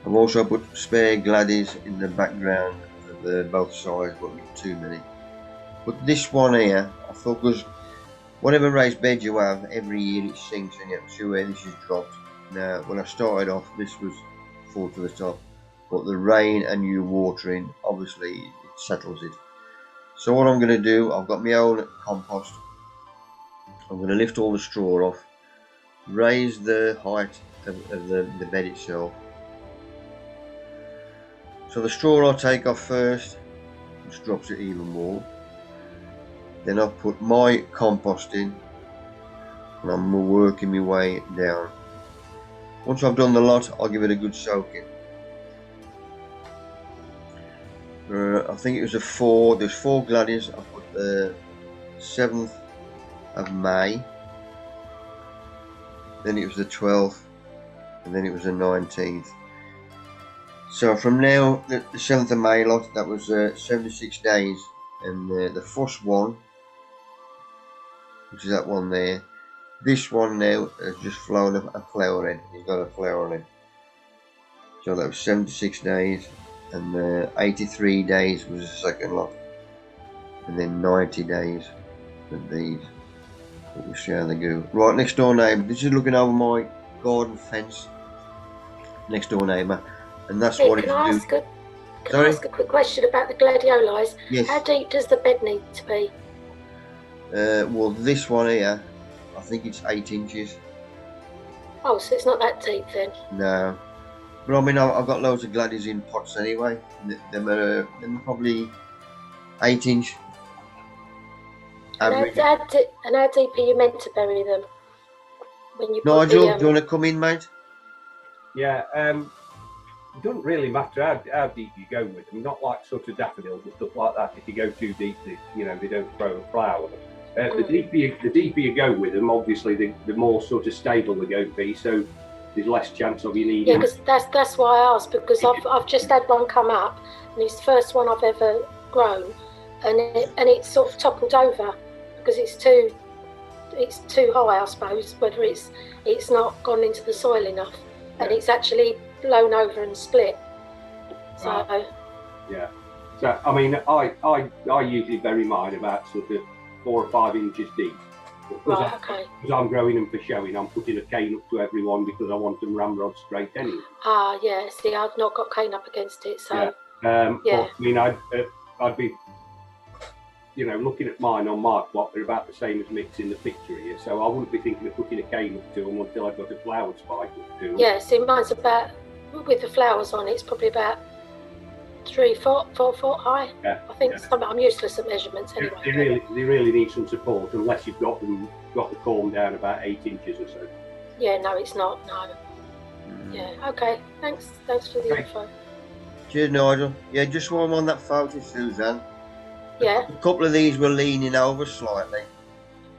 I've also put spare gladys in the background of both sides, but not too many. But this one here, I thought, because whatever raised bed you have, every year it sinks, and you can see where this is dropped. Now, when I started off, this was full to the top, but the rain and you watering, obviously, it settles it. So what I'm going to do, I've got my own compost. I'm going to lift all the straw off, raise the height of the bed itself. So the straw I'll take off first, which drops it even more. Then I've put my compost in, and I'm working my way down. Once I've done the lot, I'll give it a good soaking. I think it was there's 4 gladius. I put the 7th of May, then it was the 12th, and then it was the 19th. So from now, the 7th of May lot, that was 76 days, and the first one, which is that one there, this one now has just flown a flower in. He's got a flower in. So that was 76 days, and 83 days was the second lot, and then 90 days with these. We'll see how they go. Right, next door neighbour. This is looking over my garden fence. Next door neighbour, and that's Nick, what can I it's ask doing. I ask a quick question about the gladioli? Yes. How deep does the bed need to be? Well, this one here, I think it's 8 inches. Oh, so it's not that deep then. No, but I mean, I've got loads of gladius in pots anyway. Them are probably 8 inch. And Average. how deep are you meant to bury them? When you put Nigel, the, do you want to come in, mate? Yeah, it doesn't really matter how deep you go with them. Not like sort of daffodils and stuff like that. If you go too deep, they don't throw a flower. The deeper you go with them, obviously, the more sort of stable they're going to be. So there's less chance of you needing. Yeah, because that's why I asked, because I've just had one come up, and it's the first one I've ever grown, and it's sort of toppled over because it's too high, I suppose. Whether it's not gone into the soil enough, and it's actually blown over and split. So yeah. So I mean, I usually bury mine about sort of 4 or 5 inches deep. Because I'm growing them for showing, I'm putting a cane up to everyone because I want them ramrod straight anyway. Ah, yeah. See, I've not got cane up against it, so But, I mean, I'd be, looking at mine on my plot, they're about the same as Mick's in the picture here. So I wouldn't be thinking of putting a cane up to them until I've got a flower spike up to them. Yeah. See, mine's about, with the flowers on it, it's probably about 3 foot, 4 foot high. Yeah, I think I'm useless at measurements anyway. They really need some support unless you've got the corm down about 8 inches or so. Yeah, no, it's not. No. Yeah. Okay. Thanks for the info. Cheers, Nigel. Yeah, just while I'm on that photo, Suzanne. Yeah. A couple of these were leaning over slightly,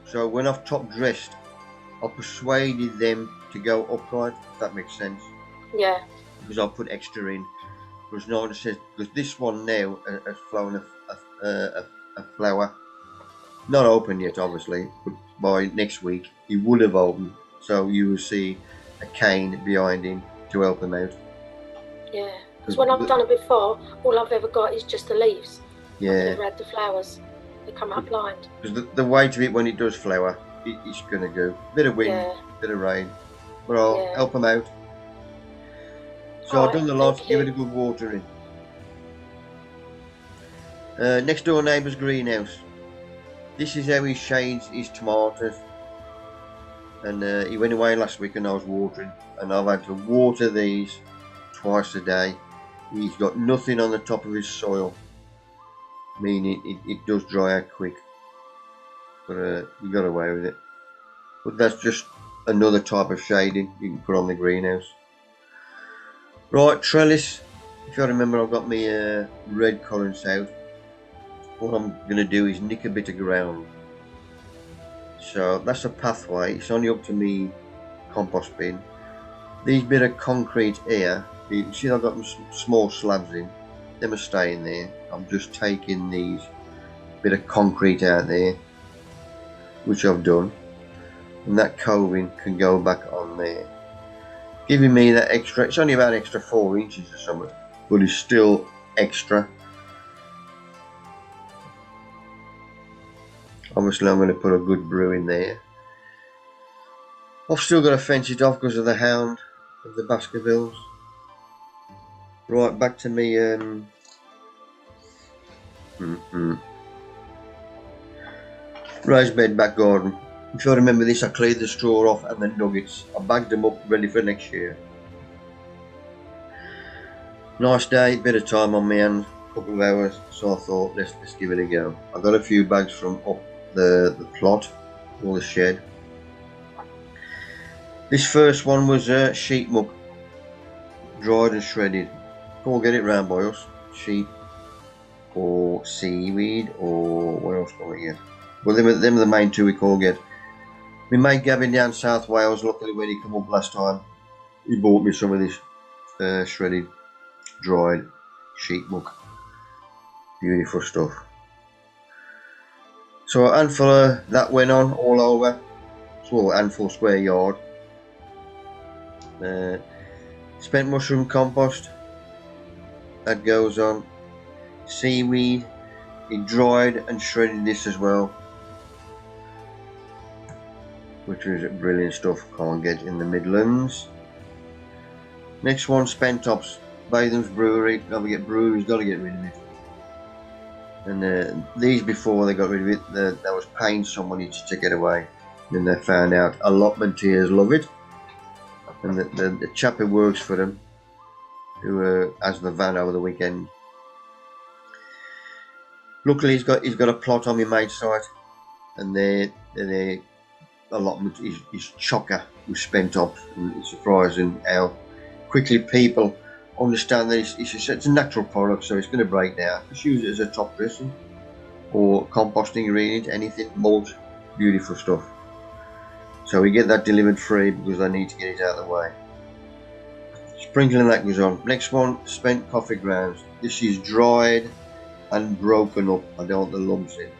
so when I've top dressed, I persuaded them to go upright. If that makes sense. Yeah. Because I put extra in. Because Nigel says, because this one now has flown a flower, not open yet, obviously, but by next week he would have opened. So you will see a cane behind him to help him out. Yeah. Because when I've done it before, all I've ever got is just the leaves. Yeah. I've never had the flowers. They come out blind. Because the weight of it when it does flower, it's going to go. Bit of wind, bit of rain. But I'll help him out. So I've done the lot, give it a good watering. Next door neighbour's greenhouse. This is how he shades his tomatoes. And he went away last week and I was watering. And I've had to water these twice a day. He's got nothing on the top of his soil, meaning it does dry out quick. But he got away with it. But that's just another type of shading you can put on the greenhouse. Right, trellis. If you remember, I've got my red currants out. What I'm going to do is nick a bit of ground. So that's a pathway. It's only up to me compost bin. These bit of concrete here, you can see I've got them small slabs in. Them are staying there. I'm just taking these bit of concrete out there, which I've done, and that coving can go back on there, giving me that extra. It's only about extra 4 inches or something, but it's still extra. Obviously I'm going to put a good brew in there. I've still got to fence it off because of the hound of the Baskervilles. Right, back to me raised bed back garden. If you remember this, I cleared the straw off and the nuggets. I bagged them up ready for next year. Nice day, bit of time on my hands, couple of hours, so I thought let's give it a go. I got a few bags from up the plot or the shed. This first one was sheep muck, dried and shredded. Can't get it round by us. Sheep or seaweed or what else can we get? Well, them are the main two we can't get. My mate Gavin down South Wales, luckily when he come up last time, he bought me some of this shredded, dried sheep muck. Beautiful stuff. So a handful of that went on all over. So a handful square yard. Spent mushroom compost. That goes on. Seaweed. He dried and shredded this as well, which was brilliant stuff. Can't get in the Midlands. Next one, spent tops. Batham's Brewery. Gotta get brews. Gotta get rid of it. And these before they got rid of it, that was paying somebody to take it away. Then they found out allotmenteers love it, and the chap who works for them, who has the van over the weekend. Luckily, he's got a plot on my mate's site, and their allotment is chocker with spent tops. And it's surprising how quickly people understand that it's a natural product, so it's going to break down. Just use it as a top dressing or composting ingredient, anything, mulch, beautiful stuff. So we get that delivered free because I need to get it out of the way. Sprinkling that goes on. Next one, spent coffee grounds. This is dried and broken up. I don't want the lumps in.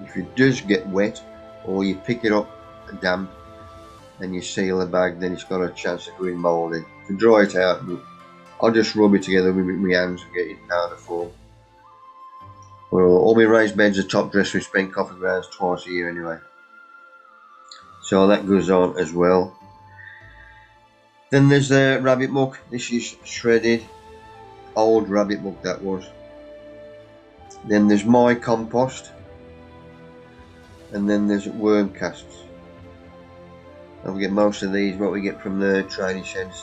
If it does get wet or you pick it up damp and you seal the bag, then it's got a chance of going mouldy. To dry it out, I'll just rub it together with my hands and get it powder form. Well, all my raised beds are top dressed with spent coffee grounds twice a year anyway. So that goes on as well. Then there's the rabbit muck. This is shredded, old rabbit muck that was. Then there's my compost. And then there's worm casts. And we get most of these, what we get from the training sheds,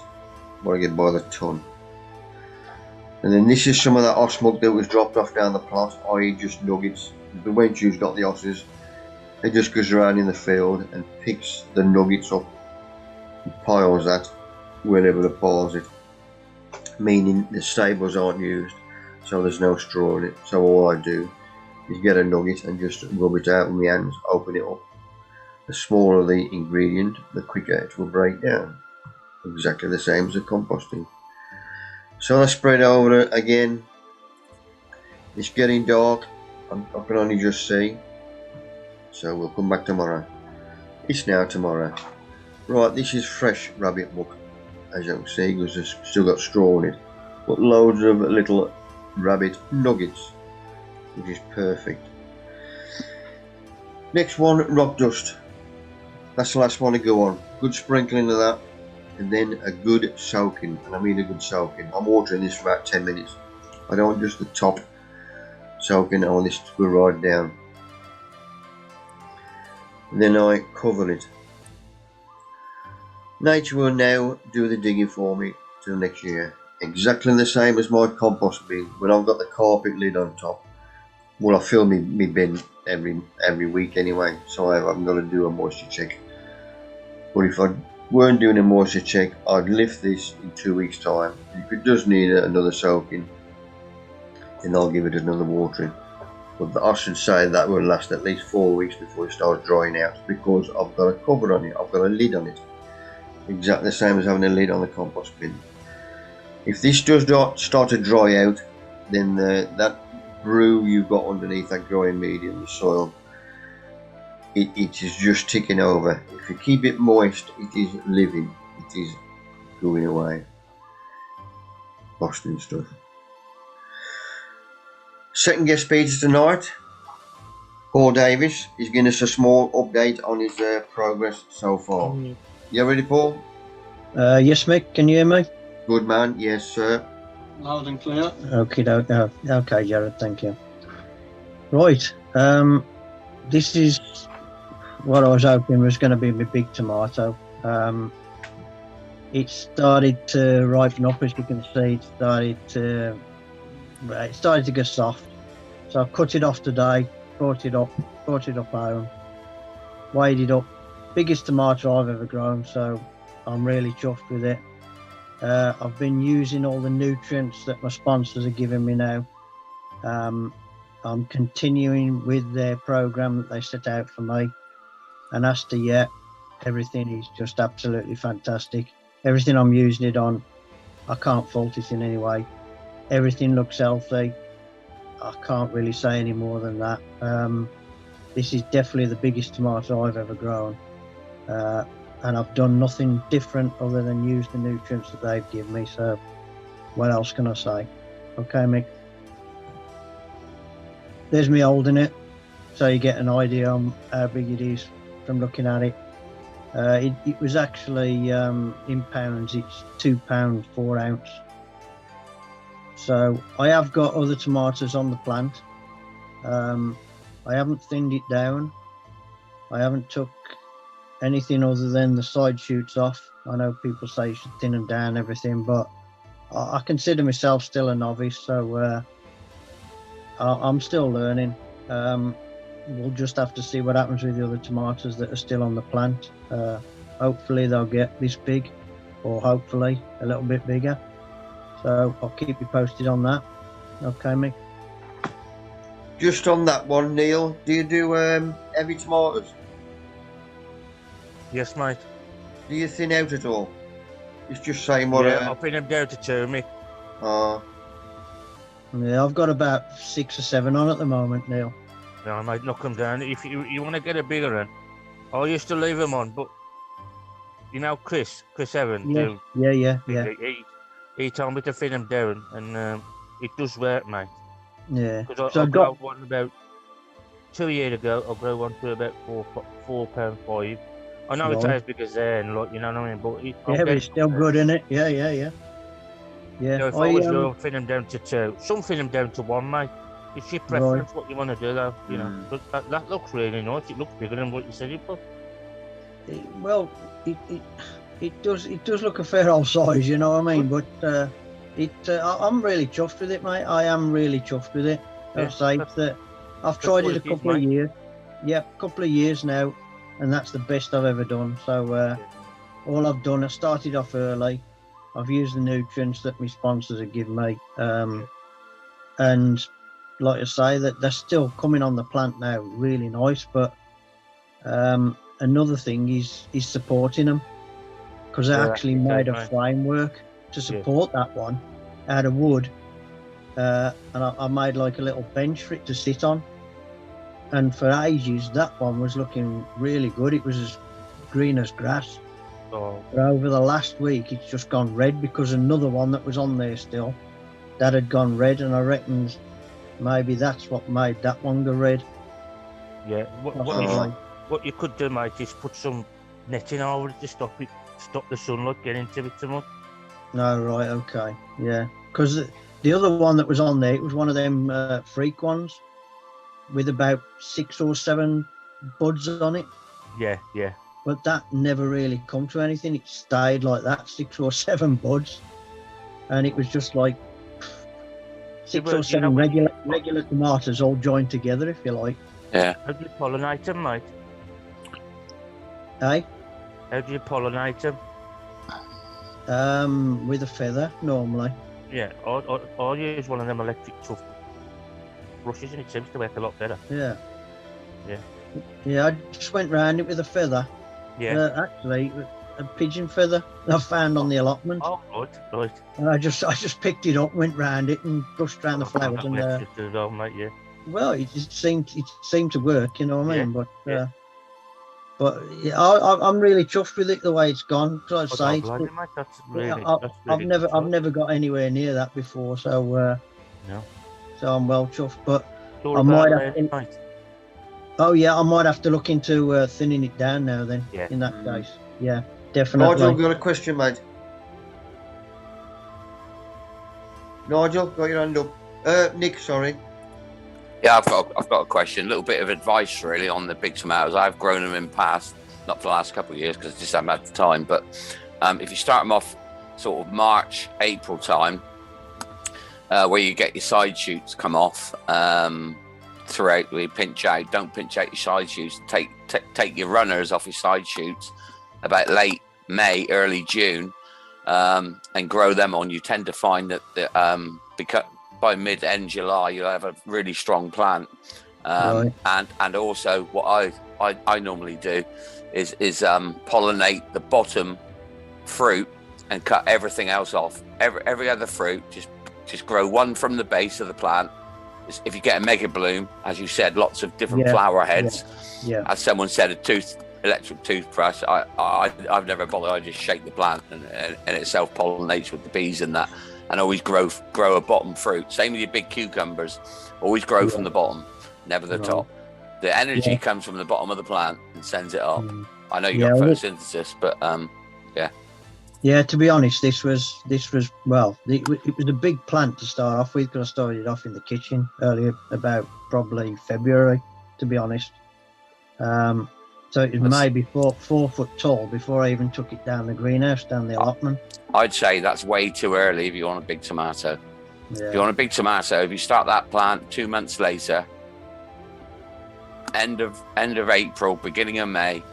what I get by the ton. And then this is some of that oss muck that was dropped off down the plot, i.e. just nuggets. The wench got the osses, it just goes around in the field and picks the nuggets up and piles that wherever it piles it. Meaning the stables aren't used, so there's no straw in it. So all I do is get a nugget and just rub it out with my hands, open it up. The smaller the ingredient, the quicker it will break down. Exactly the same as the composting. So I spread over it again. It's getting dark. I can only just see. So we'll come back tomorrow. It's now tomorrow. Right, this is fresh rabbit muck. As you can see, because it's still got straw in it. But loads of little rabbit nuggets, which is perfect. Next one, rock dust. That's the last one to go on. Good sprinkling of that. And then a good soaking, and I mean a good soaking. I'm watering this for about 10 minutes. I don't want just the top soaking, I want this to go right down. And then I cover it. Nature will now do the digging for me till next year. Exactly the same as my compost bin. When I've got the carpet lid on top, well, I fill my bin every week anyway, so I haven't got to do a moisture check. But if I weren't doing a moisture check, I'd lift this in 2 weeks time. If it does need another soaking, then I'll give it another watering. But I should say that will last at least 4 weeks before it starts drying out, because I've got a cover on it, I've got a lid on it. Exactly the same as having a lid on the compost bin. If this does start to dry out, then that brew you've got underneath that growing medium, the soil, it is just ticking over. If you keep it moist, it is living, it is going away. Boston stuff. Second guest speaker tonight, Paul Davis, is giving us a small update on his progress so far. You ready, Paul? Yes, Mick, can you hear me? Good man, yes sir. Loud and clear. Okay, Jared, thank you. Right, this is what I was hoping was going to be my big tomato. It started to ripen up, as you can see. It started to get soft. So I cut it off today, brought it up home, weighed it up. Biggest tomato I've ever grown, so I'm really chuffed with it. I've been using all the nutrients that my sponsors are giving me now. I'm continuing with their program that they set out for me, and as to yet, everything is just absolutely fantastic. Everything I'm using it on, I can't fault it in any way. Everything looks healthy. I can't really say any more than that. This is definitely the biggest tomato I've ever grown, and I've done nothing different other than use the nutrients that they've given me. So what else can I say? Okay, Mick. There's me holding it, so you get an idea on how big it is from looking at it. It was actually in pounds. It's £2 4 ounce. So I have got other tomatoes on the plant. I haven't thinned it down. I haven't took anything other than the side shoots off. I know people say you should thin them down, everything, but I consider myself still a novice, so I'm still learning. We'll just have to see what happens with the other tomatoes that are still on the plant. Hopefully they'll get this big, or hopefully a little bit bigger. So I'll keep you posted on that. Okay, Mick? Just on that one, Neil, do you do heavy tomatoes? Yes, mate. Do you thin out at all? It's just saying what... Yeah, I'll pin them down to 2, Mick. Oh. Yeah, I've got about 6 or 7 on at the moment, Neil. No, mate, knock them down. If you want to get a bigger one, I used to leave them on, but you know Chris Evans. Yeah. He told me to thin them down, and it does work, mate. Yeah. Because So I I've got grew one about 2 years ago. I grew one to about £4.5. I know it's Right. as big as there, and like, you know what I mean. But but it's still good, isn't it? Yeah. You know, if I was you, thin them down to 2. Some thin them down to 1, mate. It's your preference what you want to do, though. You know, but that looks really nice. It looks bigger than what you said it was. Well, it does look a fair old size, you know what I mean? But I'm really chuffed with it, mate. I am really chuffed with it. I'll say that I've tried it a couple of years. Yeah, a couple of years now, and that's the best I've ever done. So all I've done, I started off early. I've used the nutrients that my sponsors have given me, and like I say, that they're still coming on the plant now, really nice. But another thing is supporting them, because I actually made a framework to support that one out of wood, and I made like a little bench for it to sit on. And for ages, that one was looking really good. It was as green as grass. Oh. But over the last week, it's just gone red because another one that was on there still, that had gone red, and I reckon maybe that's what made that one go red. Yeah. What you could do, mate, is put some netting over it to stop the sunlight getting into it too much. No, right, okay, yeah. Because the other one that was on there, it was one of them freak ones with about 6 or 7 buds on it. Yeah. But that never really come to anything. It stayed like that, 6 or 7 buds, and it was just like 6 or 7 regular tomatoes all joined together, if you like. Yeah. How do you pollinate them, mate? Hey? How do you pollinate them? With a feather, normally. Yeah, I use one of them electric tough brushes, and it seems to work a lot better. Yeah. I just went round it with a feather. Yeah. Actually, a pigeon feather I found on the allotment. Oh, right. And I just picked it up, went round it, and brushed around the flowers. And mate, yeah. Well, it seemed to work, you know what I mean? Yeah. But yeah, I'm really chuffed with it the way it's gone. Because I've never got anywhere near that before, so no. So I'm well chuffed. But I might have to, I might have to look into thinning it down now. Then, in that case, yeah, definitely. Nigel, got a question, mate. Nigel, got your hand up. Nick, sorry. Yeah, I've got a question. A little bit of advice, really, on the big tomatoes. I've grown them in past, not for the last couple of years because I just haven't had the time. But if you start them off sort of March, April time, where you get your side shoots come off, throughout. We pinch out. Don't pinch out your side shoots. Take your runners off your side shoots about late May, early June, and grow them on. You tend to find that because by mid-end July you'll have a really strong plant. Right. And also what I normally do is pollinate the bottom fruit and cut everything else off. Every other fruit, just grow one from the base of the plant. If you get a mega bloom, as you said, lots of different flower heads. Yeah. As someone said, electric toothbrush. I've never bothered. I just shake the plant and it self pollinates with the bees and that, and always grow a bottom fruit. Same with your big cucumbers. Always grow from the bottom, never the top. The energy comes from the bottom of the plant and sends it up. I know you got photosynthesis, but yeah. Yeah, to be honest, this was well, it was a big plant to start off with, because I started it off in the kitchen earlier, about probably February, to be honest. So it was maybe 4 foot tall before I even took it down the greenhouse, down the allotment. I'd say that's way too early if you want a big tomato. Yeah. If you want a big tomato, if you start that plant 2 months later, end of April, beginning of May,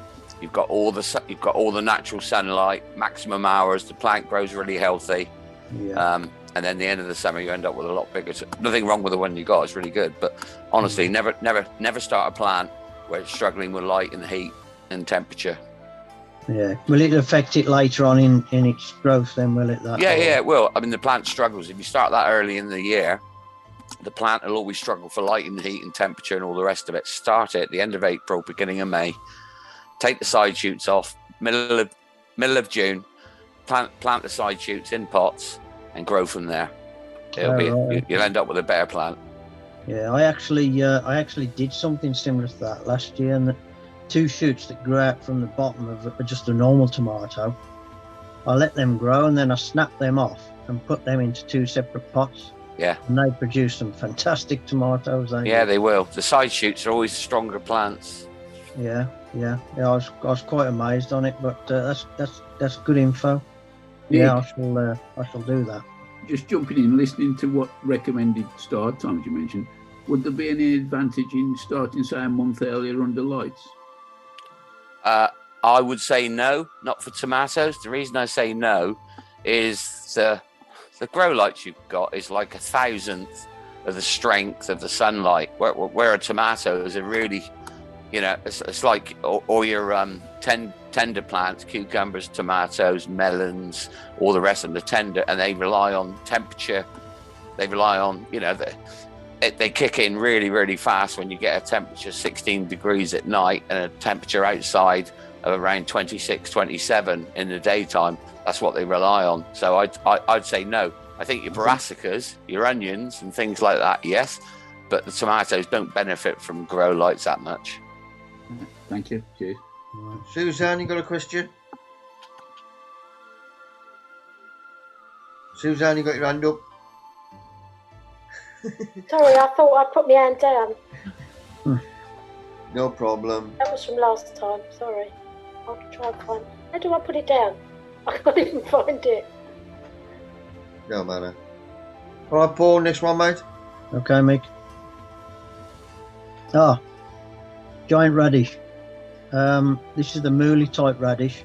you've got all the natural sunlight, maximum hours. The plant grows really healthy, and then the end of the summer you end up with a lot bigger. Nothing wrong with the one you got; it's really good. But honestly, never start a plant where it's struggling with light and heat and temperature. Yeah. Will it affect it later on in its growth? Then will it? Yeah, it will. I mean, the plant struggles if you start that early in the year. The plant will always struggle for light and heat and temperature and all the rest of it. Start it at the end of April, beginning of May. Take the side shoots off, middle of June, plant the side shoots in pots and grow from there. You'll end up with a better plant. Yeah, I actually did something similar to that last year, and the 2 shoots that grew out from the bottom of just a normal tomato, I let them grow and then I snapped them off and put them into 2 separate pots. Yeah. And they produced some fantastic tomatoes. They will. The side shoots are always stronger plants. Yeah. I was quite amazed on it, but that's good info. Yeah, I shall do that. Just jumping in, listening to what recommended start times you mentioned, would there be any advantage in starting, say, a month earlier under lights? I would say no, not for tomatoes. The reason I say no is the grow lights you've got is like 1,000th of the strength of the sunlight, where a tomato is a really, it's like all your tender plants, cucumbers, tomatoes, melons, all the rest of them, the tender, and they rely on temperature. They rely on, they kick in really, really fast when you get a temperature 16 degrees at night and a temperature outside of around 26, 27 in the daytime. That's what they rely on. So I'd say no. I think your brassicas, your onions and things like that, yes, but the tomatoes don't benefit from grow lights that much. Thank you. Cheers. Suzanne, you got a question? Suzanne, you got your hand up? Sorry, I thought I put my hand down. No problem. That was from last time. Sorry. I'll try and find. How do I put it down? I can't even find it. No matter. All right, Paul, next one, mate. Okay, Mick. Giant radish. This is the mooly type radish.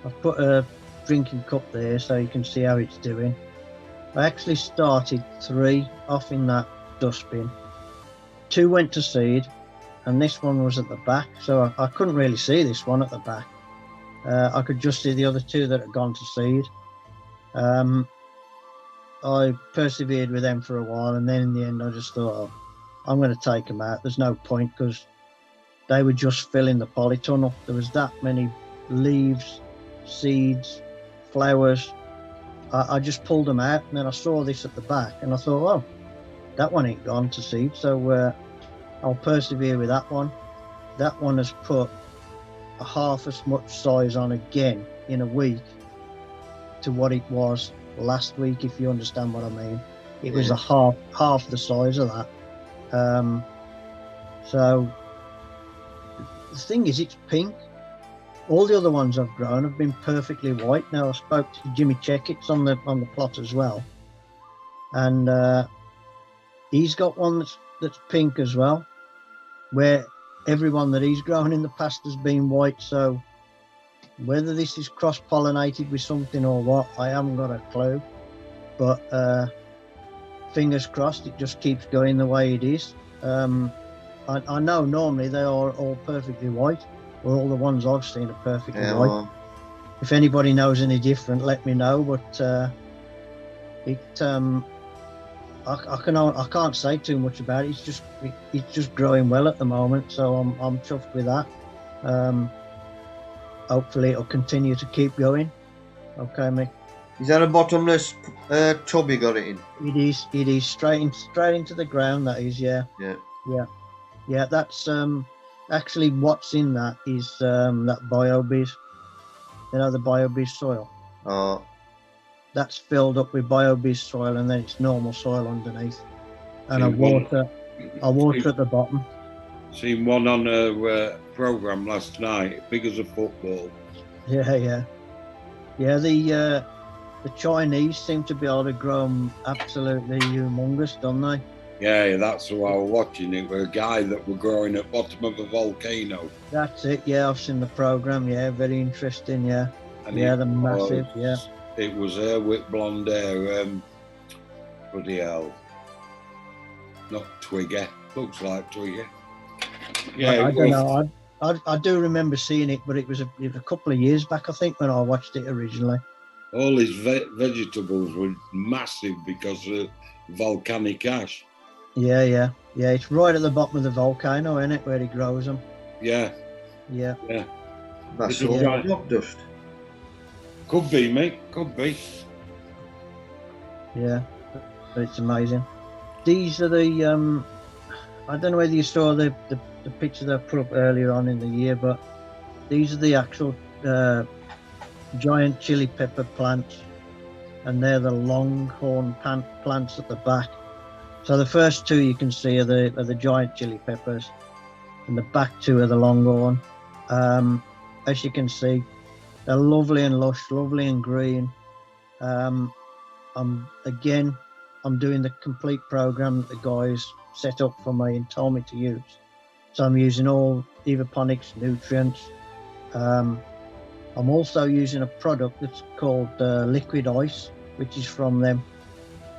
I've put a drinking cup there so you can see how it's doing. I actually started 3 off in that dustbin. 2 went to seed, and this one was at the back, so I couldn't really see this one at the back. I could just see the other 2 that had gone to seed. I persevered with them for a while, and then in the end I just thought, I'm going to take them out. There's no point, because they were just filling the polytunnel. There was that many leaves, seeds, flowers. I just pulled them out, and then I saw this at the back, and I thought, that one ain't gone to seed, so I'll persevere with that one. That one has put a half as much size on again in a week to what it was last week, if you understand what I mean. It was a half the size of that. So the thing is, it's pink. All the other ones I've grown have been perfectly white. Now I spoke to Jimmy Checketts on the plot as well, and He's got one that's pink as well, where everyone that he's grown in the past has been white. So whether this is cross-pollinated with something or what, I haven't got a clue. But fingers crossed, it just keeps going the way it is. I know normally they are all perfectly white, or all the ones I've seen are perfectly Yeah, white. well, If anybody knows any different, let me know. But I can't say too much about it. It's just growing well at the moment, so I'm chuffed with that. Hopefully it'll continue to keep going. Okay, Mick. is that a bottomless tub you got it in? It is straight into the ground. That is, yeah. That's actually what's in that is that BioBiz. You know, the BioBiz soil. Oh, That's filled up with BioBiz soil, and then it's normal soil underneath. And I See, one- water at the bottom. Seen one on a program last night, big as a football. Yeah. The Chinese seem to be able to grow them absolutely humongous, don't they? Yeah, that's who I was watching. It was a guy that were growing at bottom of a volcano. That's it. Yeah, I've seen the program. Yeah, very interesting. Yeah, And yeah, it they're massive. was- Yeah. It was her with blonde hair. Bloody hell. Not Twigger. Looks like Twigger. Yeah, I it don't was- know. I do remember seeing it, but it was a couple of years back, I think, when I watched it originally. all his vegetables were massive because of volcanic ash. Yeah. It's right at the bottom of the volcano, isn't it, where he grows them? Yeah, Yeah. that's It's all right. rock dust. Could be, mate. Could be. Yeah, but it's amazing. These are the I don't know whether you saw the picture that I put up earlier on in the year, but these are the actual giant chili pepper plants, and they're the longhorn plants at the back. So the first two you can see are the giant chili peppers, and the back two are the longhorn. As you can see, they're lovely and lush, lovely and green. I'm doing the complete program that the guys set up for me and told me to use. So I'm using all evaponics nutrients. I'm also using a product that's called liquid ice, which is from them,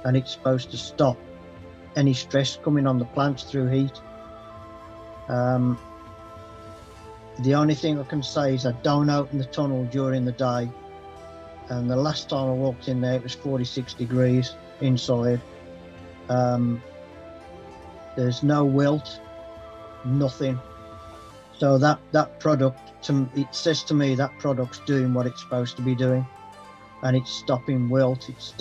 and it's supposed to stop any stress coming on the plants through heat. The only thing I can say is I don't open the tunnel during the day, and the last time I walked in there it was 46 degrees inside. There's no wilt, nothing. So that product, it says to me that product's doing what it's supposed to be doing, and it's stopping wilt. It's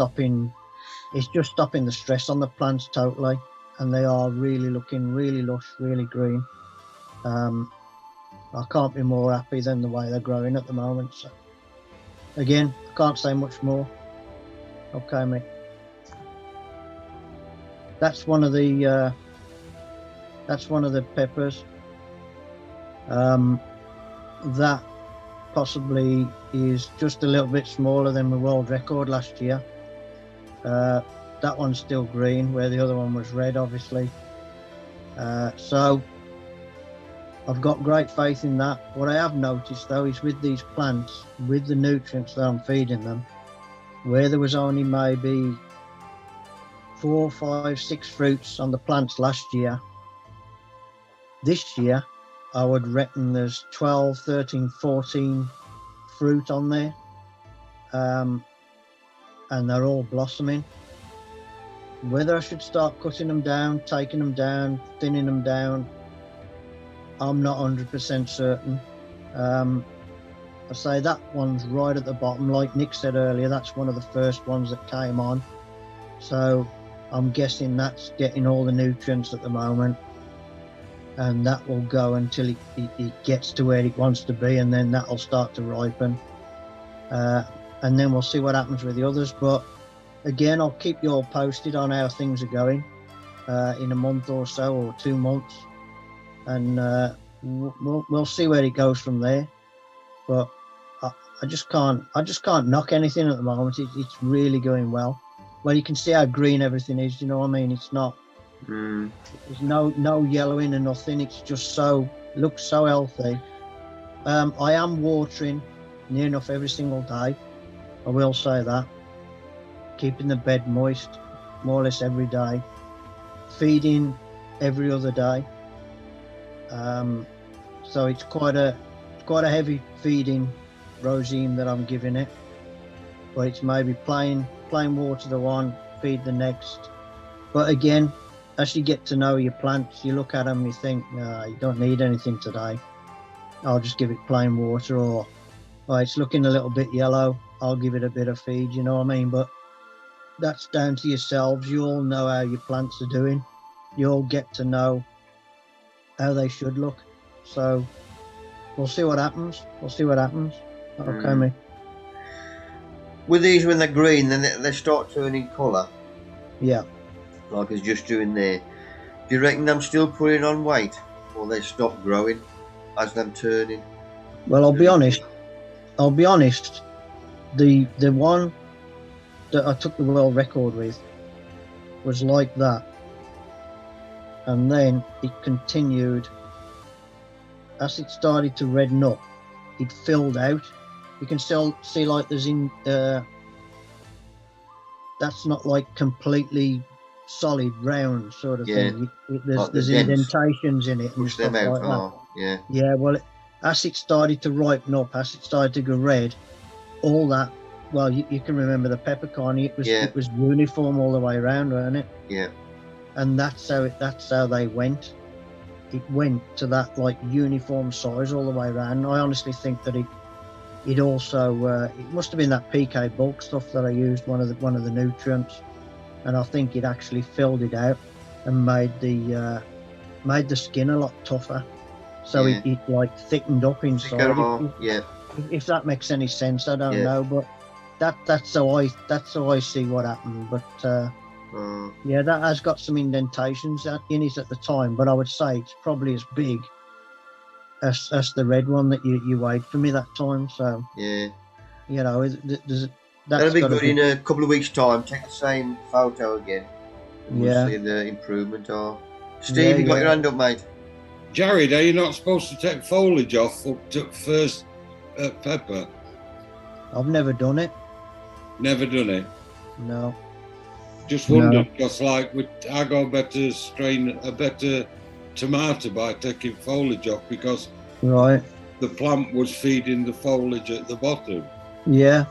just stopping the stress on the plants totally, and they are really looking really lush, really green. I can't be more happy than the way they're growing at the moment. So again, I can't say much more. Okay, mate. That's one of the peppers. That possibly is just a little bit smaller than the world record last year. That one's still green, where the other one was red, obviously. So I've got great faith in that. What I have noticed, though, is with these plants, with the nutrients that I'm feeding them, where there was only maybe 4, 5, 6 fruits on the plants last year, this year I would reckon there's 12, 13, 14 fruit on there, and they're all blossoming. Whether I should start cutting them down, taking them down, thinning them down, I'm not 100% certain. I say that one's right at the bottom, like Nick said earlier, that's one of the first ones that came on. So I'm guessing that's getting all the nutrients at the moment, and that will go until it gets to where it wants to be, and then that'll start to ripen. And then we'll see what happens with the others. But again, I'll keep you all posted on how things are going in a month or so, or 2 months, and we'll see where it goes from there. But I just can't knock anything at the moment. It's really going well. Well, you can see how green everything is. You know what I mean? It's not Mm. There's no yellowing and nothing. It's just looks so healthy. I am watering near enough every single day. I will say that. Keeping the bed moist more or less every day. Feeding every other day. So it's quite a heavy feeding regime that I'm giving it. But it's maybe plain water the one, feed the next. But again, as you get to know your plants, you look at them, you think, no, you don't need anything today. I'll just give it plain water, or it's looking a little bit yellow, I'll give it a bit of feed, you know what I mean? But that's down to yourselves. You all know how your plants are doing. You all get to know how they should look. So we'll see what happens. Okay, mate. With these, when they're green, then they start turning colour. Yeah. Like it's just doing there. Do you reckon them still putting on weight, or they stop growing as them turning? Well, I'll be honest. The one that I took the world record with was like that, and then it continued. As it started to redden up, it filled out. You can still see like there's that's not like completely solid round sort of thing. There's indentations in it and stuff like that. Yeah, well, as it started to ripen up, as it started to go red, all that, well, you can remember the peppercorn, it was uniform all the way around, wasn't it? Yeah. And that's how they went. It went to that like uniform size all the way around. I honestly think that it also it must have been that PK bulk stuff that I used, one of the nutrients, and I think it actually filled it out and made the skin a lot tougher. So it like thickened up inside. If that makes any sense, I don't know, but that's how I see what happened. But that has got some indentations in it at the time, but I would say it's probably as big as the red one that you weighed for me that time. So you know, that'll be good. In a couple of weeks' time, take the same photo again, and we'll see the improvement. Steve, you got your hand up, mate. Jared, are you not supposed to take foliage off up to first pepper? I've never done it. Never done it? No. Just wondered, because like I got a better tomato by taking foliage off, because the plant was feeding the foliage at the bottom. Yeah.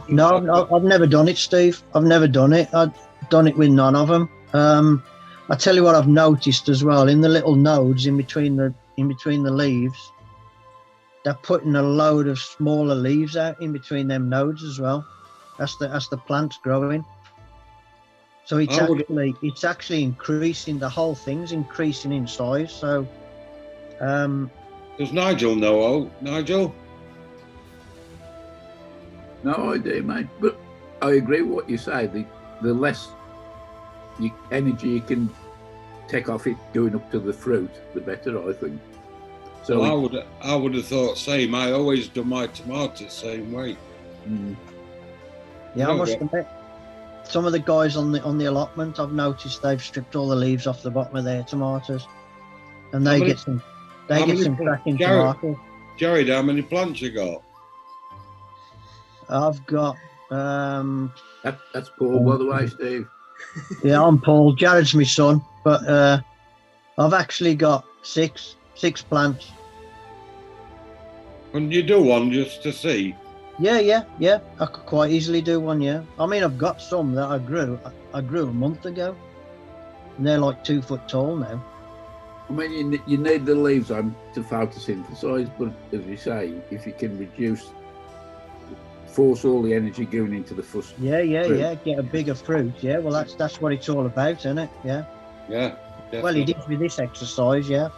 No, I've never done it, Steve. I've never done it. I've done it with none of them. I tell you what I've noticed as well, in the little nodes in between the leaves, they're putting a load of smaller leaves out in between them nodes as well. That's the plant's growing. So it's actually increasing, the whole thing's increasing in size. So does Nigel know? Nigel? No idea, mate. But I agree with what you say. The less energy you can take off it going up to the fruit, the better, I think. So well, I would have thought same. I always do my tomatoes same way. Yeah, I must admit, some of the guys on the allotment, I've noticed they've stripped all the leaves off the bottom of their tomatoes, and they get some cracking tomatoes. Jared, how many plants you got? I've got that's Paul, by the way, Steve. Yeah, I'm Paul. Jared's my son, but I've actually got six plants. Couldn't you do one just to see? Yeah. I could quite easily do one. Yeah, I mean, I've got some that I grew a month ago, and they're like 2 foot tall now. I mean, you need the leaves on to photosynthesize, but as you say, if you can force all the energy going into the first. Yeah. Get a bigger fruit. Yeah, well, that's what it's all about, isn't it? Yeah. Yeah. Definitely. Well, it is with this exercise. Yeah.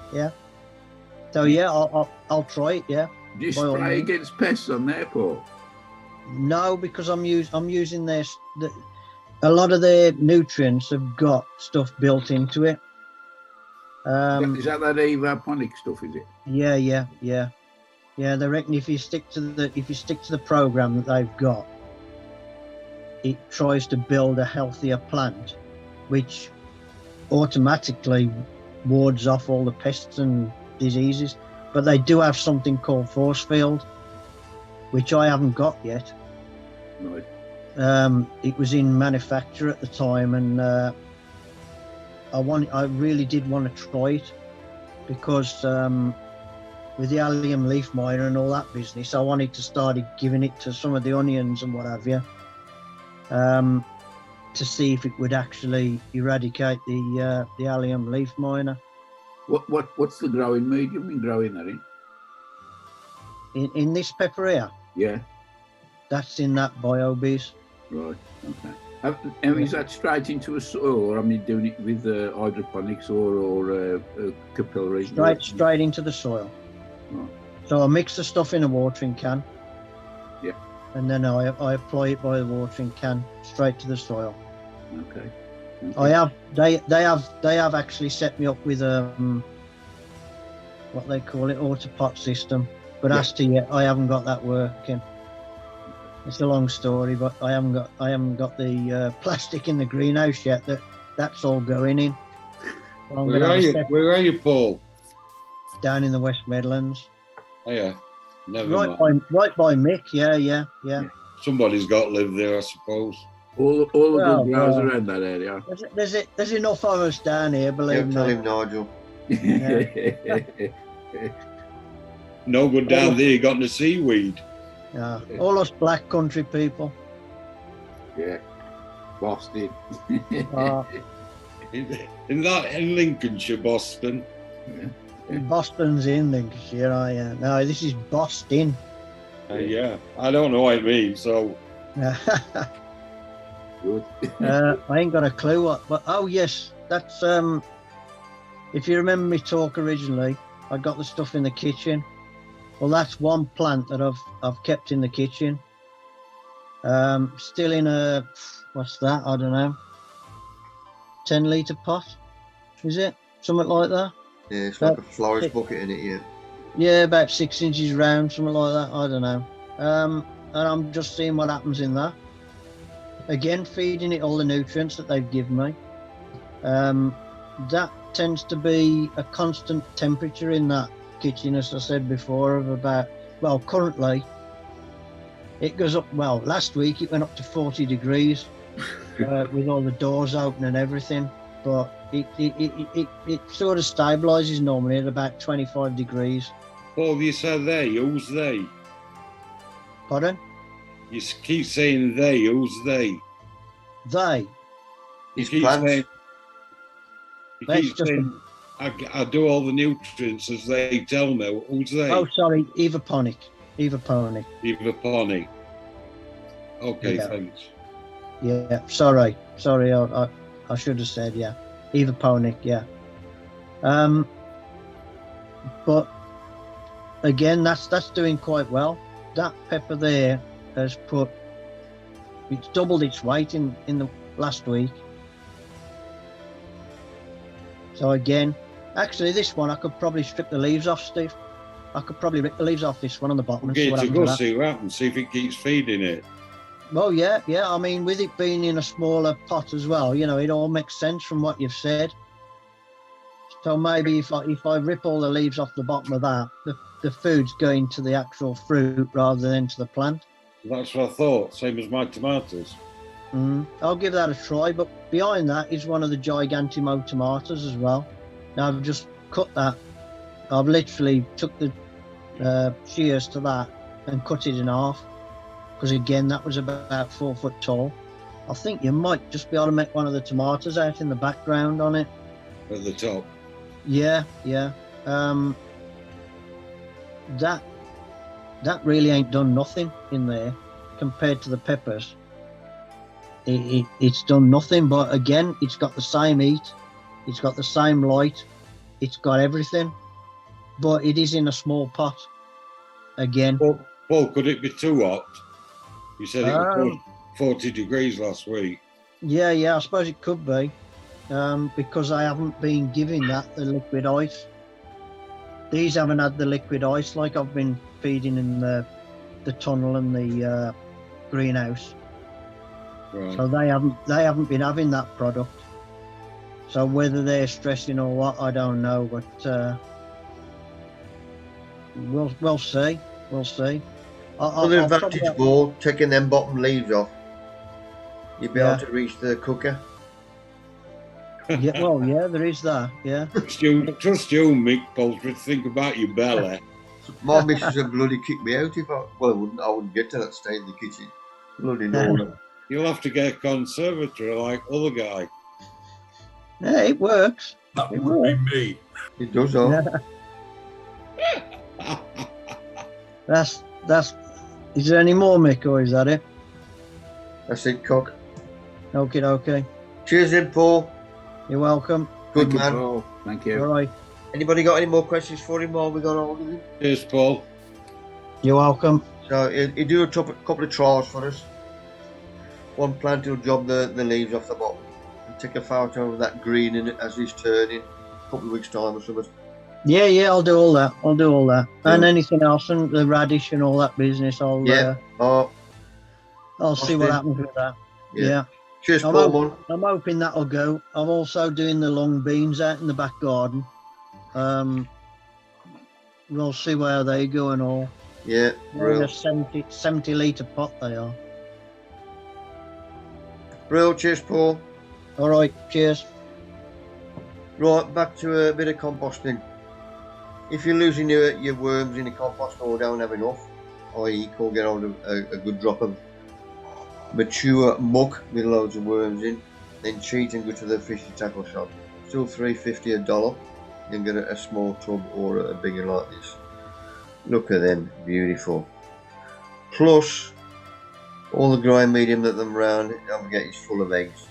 So yeah, I'll try it. Yeah. Do you spray against pests on there, Paul? No, because I'm using a lot of their nutrients have got stuff built into it. Is that evaponic stuff? Is it? Yeah. They reckon if you stick to the program that they've got, it tries to build a healthier plant, which automatically wards off all the pests and diseases. But they do have something called force field, which I haven't got yet. Right. It was in manufacture at the time, and I really did want to try it because with the allium leaf miner and all that business, I wanted to start giving it to some of the onions and what have you, to see if it would actually eradicate the allium leaf miner. What's the growing medium in growing that in? In this pepper here? Yeah. That's in that BioBees. Right. Okay. And is that straight into a soil, or I mean, doing it with hydroponics or capillary? Straight into the soil. Right. So I mix the stuff in a watering can. Yeah. And then I apply it by the watering can straight to the soil. Okay. They have actually set me up with what they call it, autopot system. But as to yet, I haven't got that working. It's a long story, but I haven't got the plastic in the greenhouse yet. That's all going in. So Where are you, Paul? Down in the West Midlands. Oh yeah, never mind. Right by Mick. Yeah. Somebody's got to live there, I suppose. All the good grows around that area. There's enough of us down here, believe me. Tell him, Nigel. Yeah. No good down there, you got the seaweed. Yeah. All us black country people. Yeah. Boston. In Lincolnshire, Boston. Yeah. Boston's in Lincolnshire. No, this is Boston. Yeah, I don't know what it means, so. Good. I ain't got a clue what, but oh yes, that's if you remember me talk originally, I got the stuff in the kitchen. Well, that's one plant that I've kept in the kitchen. Still in a, what's that? I don't know. 10-litre pot, is it? Something like that. Yeah, it's like a florist bucket in it, yeah. Yeah, about 6 inches round, something like that. I don't know. And I'm just seeing what happens in that. Again, feeding it all the nutrients that they've given me. That tends to be a constant temperature in that kitchen, as I said before, of about, well, currently it goes up, well, last week it went up to 40 degrees with all the doors open and everything, but it sort of stabilizes normally at about 25 degrees. Paul, you said they, who's they? Pardon? You keep saying they, who's they? They. His plants. You keep saying, I do all the nutrients as they tell me. Who's they? Oh, sorry, Evaponic. Evaponic. Okay, Yeah. thanks. Yeah, sorry, I should have said, yeah. Evaponic, yeah. But again, that's doing quite well. That pepper there has it's doubled its weight in the last week. So again, actually this one I could probably strip the leaves off, Steve. I could probably rip the leaves off this one on the bottom and see what happens. See what happens, see if it keeps feeding it. Well, yeah. I mean, with it being in a smaller pot as well, it all makes sense from what you've said. So maybe if I rip all the leaves off the bottom of that, the food's going to the actual fruit rather than to the plant. That's what I thought, same as my tomatoes. I'll give that a try, but behind that is one of the Gigantimo tomatoes as well. Now I've just cut that. I've literally took the shears to that and cut it in half, because again that was about 4 foot tall. I think you might just be able to make one of the tomatoes out in the background on it. At the top. Yeah. That really ain't done nothing in there compared to the peppers. It's done nothing, but again, it's got the same heat, it's got the same light, it's got everything, but it is in a small pot. Again. Paul, could it be too hot? You said it was 40 degrees last week. Yeah, I suppose it could be, because I haven't been giving that the liquid ice. These haven't had the liquid ice like I've been feeding in the tunnel and the greenhouse. Right. So they haven't been having that product. So whether they're stressing or what, I don't know, but we'll see. We'll see. Another I'll advantage probably- ball, taking them bottom leaves off. You'll be Yeah. able to reach the cooker. Yeah, well, yeah, there is that. Yeah. Trust you, Mick Poultry, to think about your belly. My missus would bloody kick me out if I wouldn't get to that stage in the kitchen. Bloody no. You'll have to get a conservatory like other guy. Yeah, it works. That It would be will. me. It does all. Yeah. That's. Is there any more, Mick, or is that it? That's it, cock. Okay. Cheers in, Paul. You're welcome. Good Thank you, man. Paul. Thank All you. right. Anybody got any more questions for him while we got hold of him? Cheers, Paul. You're welcome. So he'll do a couple of trials for us. One plant, he'll job the leaves off the bottom and take a photo of that green in it as he's turning. A couple of weeks' time or something. Yeah, I'll do all that. And Yeah. anything else, and the radish and all that business. I'll see what Austin. happens with that. Yeah. Yeah. Cheers, I'm Paul. hoping, Man. I'm hoping that'll go. I'm also doing the long beans out in the back garden. We'll see where they go and all. Yeah, They're in real. a 70 litre pot they are. Real. Cheers, Paul. All right, cheers. Right, back to a bit of composting. If you're losing your worms in the compost or don't have enough, i.e. can't get hold of a good drop of mature muck with loads of worms in, then cheat and go to the fishy tackle shop. Still $3.50 a dollar. You can get a small tub or a bigger like this. Look at them, beautiful. Plus, all the growing medium that them round, don't forget it's full of eggs.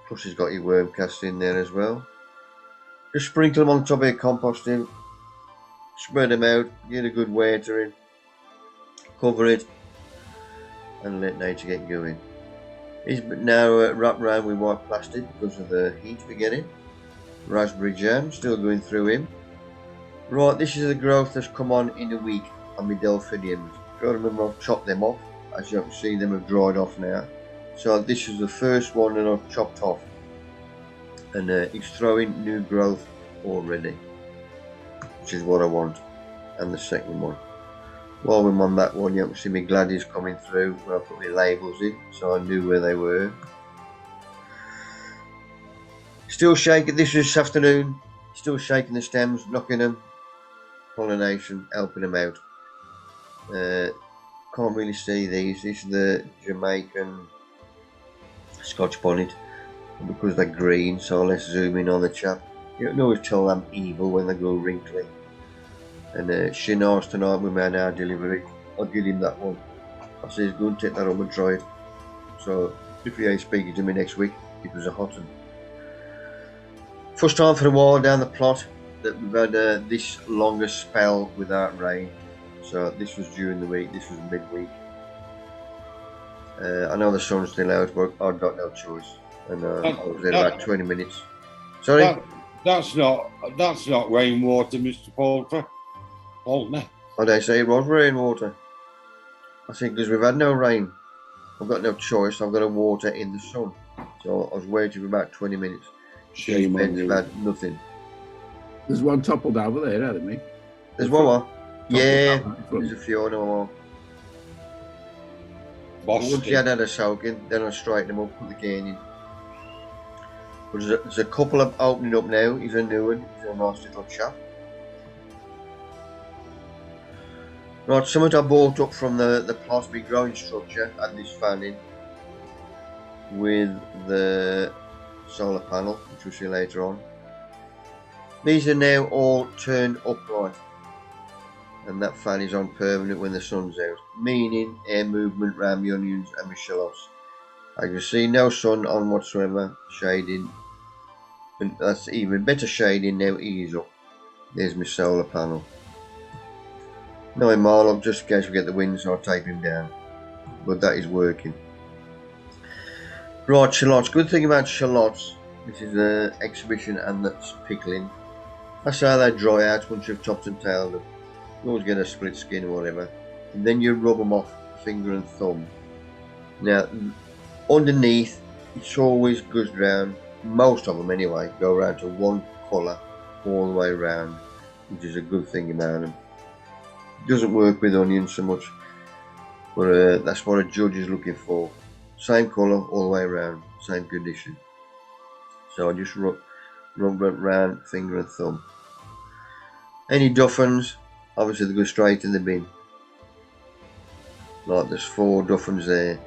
Plus it's got your worm cast in there as well. Just sprinkle them on top of your composting, spread them out, get a good water in, cover it, and let nature get going. It's now wrapped around with white plastic because of the heat we're getting. Raspberry jam still going through him. Right, this is the growth that's come on in a week on my delphiniums. Got to remember I've chopped them off. As you can see, them have dried off now. So this is the first one that I've chopped off, and it's throwing new growth already, which is what I want. And the second one. While I'm on that one, you can see my Gladys coming through where I put my labels in, so I knew where they were. Still shaking. This was this afternoon. Still shaking the stems, knocking them. Pollination, helping them out. Can't really see these. This is the Jamaican Scotch bonnet, because they're green, so let's zoom in on the chap. You can always tell I'm evil when they go wrinkly. And Shinnars tonight we made our delivery. I'll give him that one. I says go and take that home and try it. So if he ain't speaking to me next week, it was a hot one. First time for a while down the plot that we've had this longest spell without rain. So this was during the week, this was midweek. I know the sun's still out, but I've got no choice. And I was there about 20 minutes. Sorry? That's not rainwater, Mr. Poultry. I don't say it was rainwater. I think because we've had no rain, I've got no choice. I've got to water in the sun. So I was waiting for about 20 minutes. Shame on you. Had nothing. There's one toppled over there, hasn't there? There's one more. Yeah, Toppled over in there's a few more. Boston. Once you had a soaking, then I straighten them up, put the cane in. But there's a couple of opening up now. He's a new one. He's a nice little chap. Right, something I bought up from the plastic growing structure at this fanning with the solar panel, which we'll see later on. These are now all turned upright, and that fan is on permanent when the sun's out, meaning air movement around the onions and the shallots. I can see no sun on whatsoever, shading, and that's even better shading now. Ease up. There's my solar panel. 9 mile up just in case we get the wind, so I'll take him down. But that is working. Right, shallots. Good thing about shallots, this is an exhibition and that's pickling. That's how they dry out once you've topped and tailed them. You always get a split skin or whatever. And then you rub them off finger and thumb. Now, underneath it's always goes round. Most of them anyway go round to one colour all the way round, which is a good thing about them. It doesn't work with onions so much, but that's what a judge is looking for. Same colour all the way around, same condition. So I just rub it round finger and thumb. Any Dolphins, obviously they go straight in the bin. Like there's 4 Dolphins there.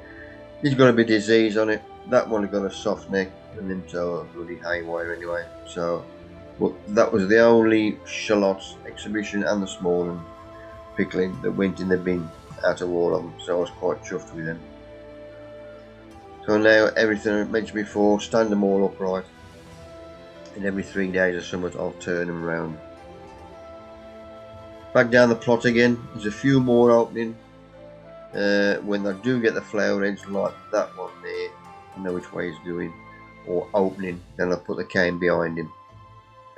There's got a bit of disease on it. That one has got a soft neck and then so bloody haywire anyway. So, but that was the only Shallots exhibition and the small one pickling that went in the bin out of all of them. So I was quite chuffed with them. So now everything I mentioned before, stand them all upright. And every 3 days or something I'll turn them around. Back down the plot again, there's a few more opening. When I do get the flower heads like that one there, I know which way he's going, or opening, then I'll put the cane behind him,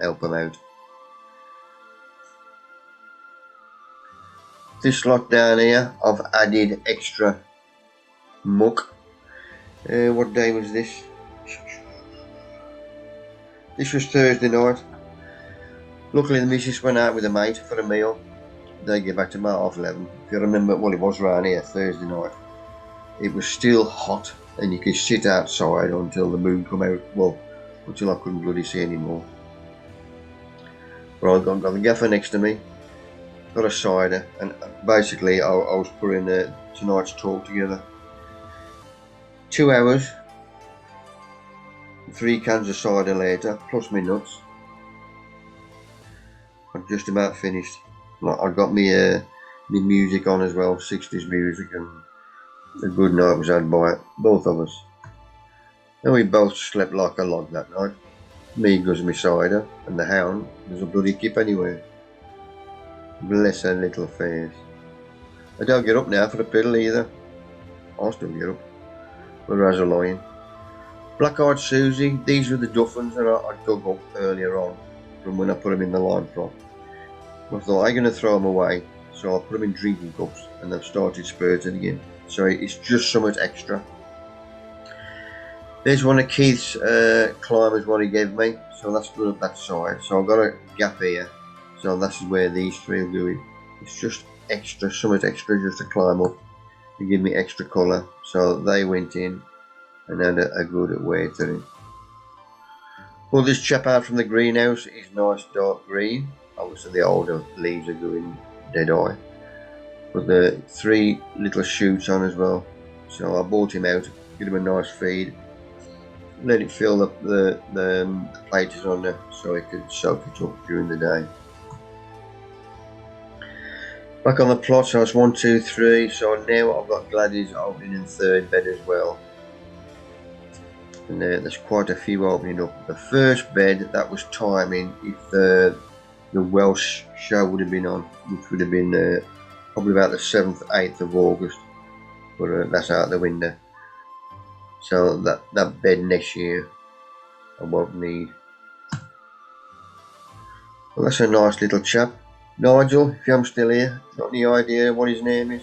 help him out. This lot down here, I've added extra muck. What day was this? This was Thursday night. Luckily the missus went out with a mate for a meal. They get back to about 11:30. If you remember, well, it was around here Thursday night. It was still hot and you could sit outside until the moon come out. Well, until I couldn't bloody see anymore. But I got the gaffer next to me, got a cider, and basically I was putting tonight's talk together. 2 hours, 3 cans of cider later, plus my nuts. I'm just about finished. I got me music on as well, 60s music, and a good night was had by both of us. And we both slept like a log that night. Me goes my cider, and the hound does a bloody kip anywhere. Bless her little face. I don't get up now for the piddle either. I'll still get up. But as a lion. Black-eyed Susie, these were the Dolphins that I dug up earlier on from when I put them in the lime plot. I thought I'm going to throw them away, so I put them in drinking cups and they've started spurting again. So it's just so much extra. There's one of Keith's climbers what he gave me, so that's good at that side. So I've got a gap here, so that's where these 3 will go in. It's just extra, so much extra just to climb up to give me extra colour. So they went in and had a good weight to it. Pull this chap out from the greenhouse. It's nice dark green. Obviously the older leaves are going dead eye. But the 3 little shoots on as well. So I brought him out, give him a nice feed. Let it fill up the plate is on there so it could soak it up during the day. Back on the plot, so it's 1, 2, 3. So now I've got Gladys opening in 3rd bed as well. And there's quite a few opening up. The first bed, that was timing if the Welsh show would have been on, which would have been probably about the 7th, 8th of August. But that's out the window. So that bed next year I won't need. Well, that's a nice little chap. Nigel, if I'm still here, got any idea what his name is?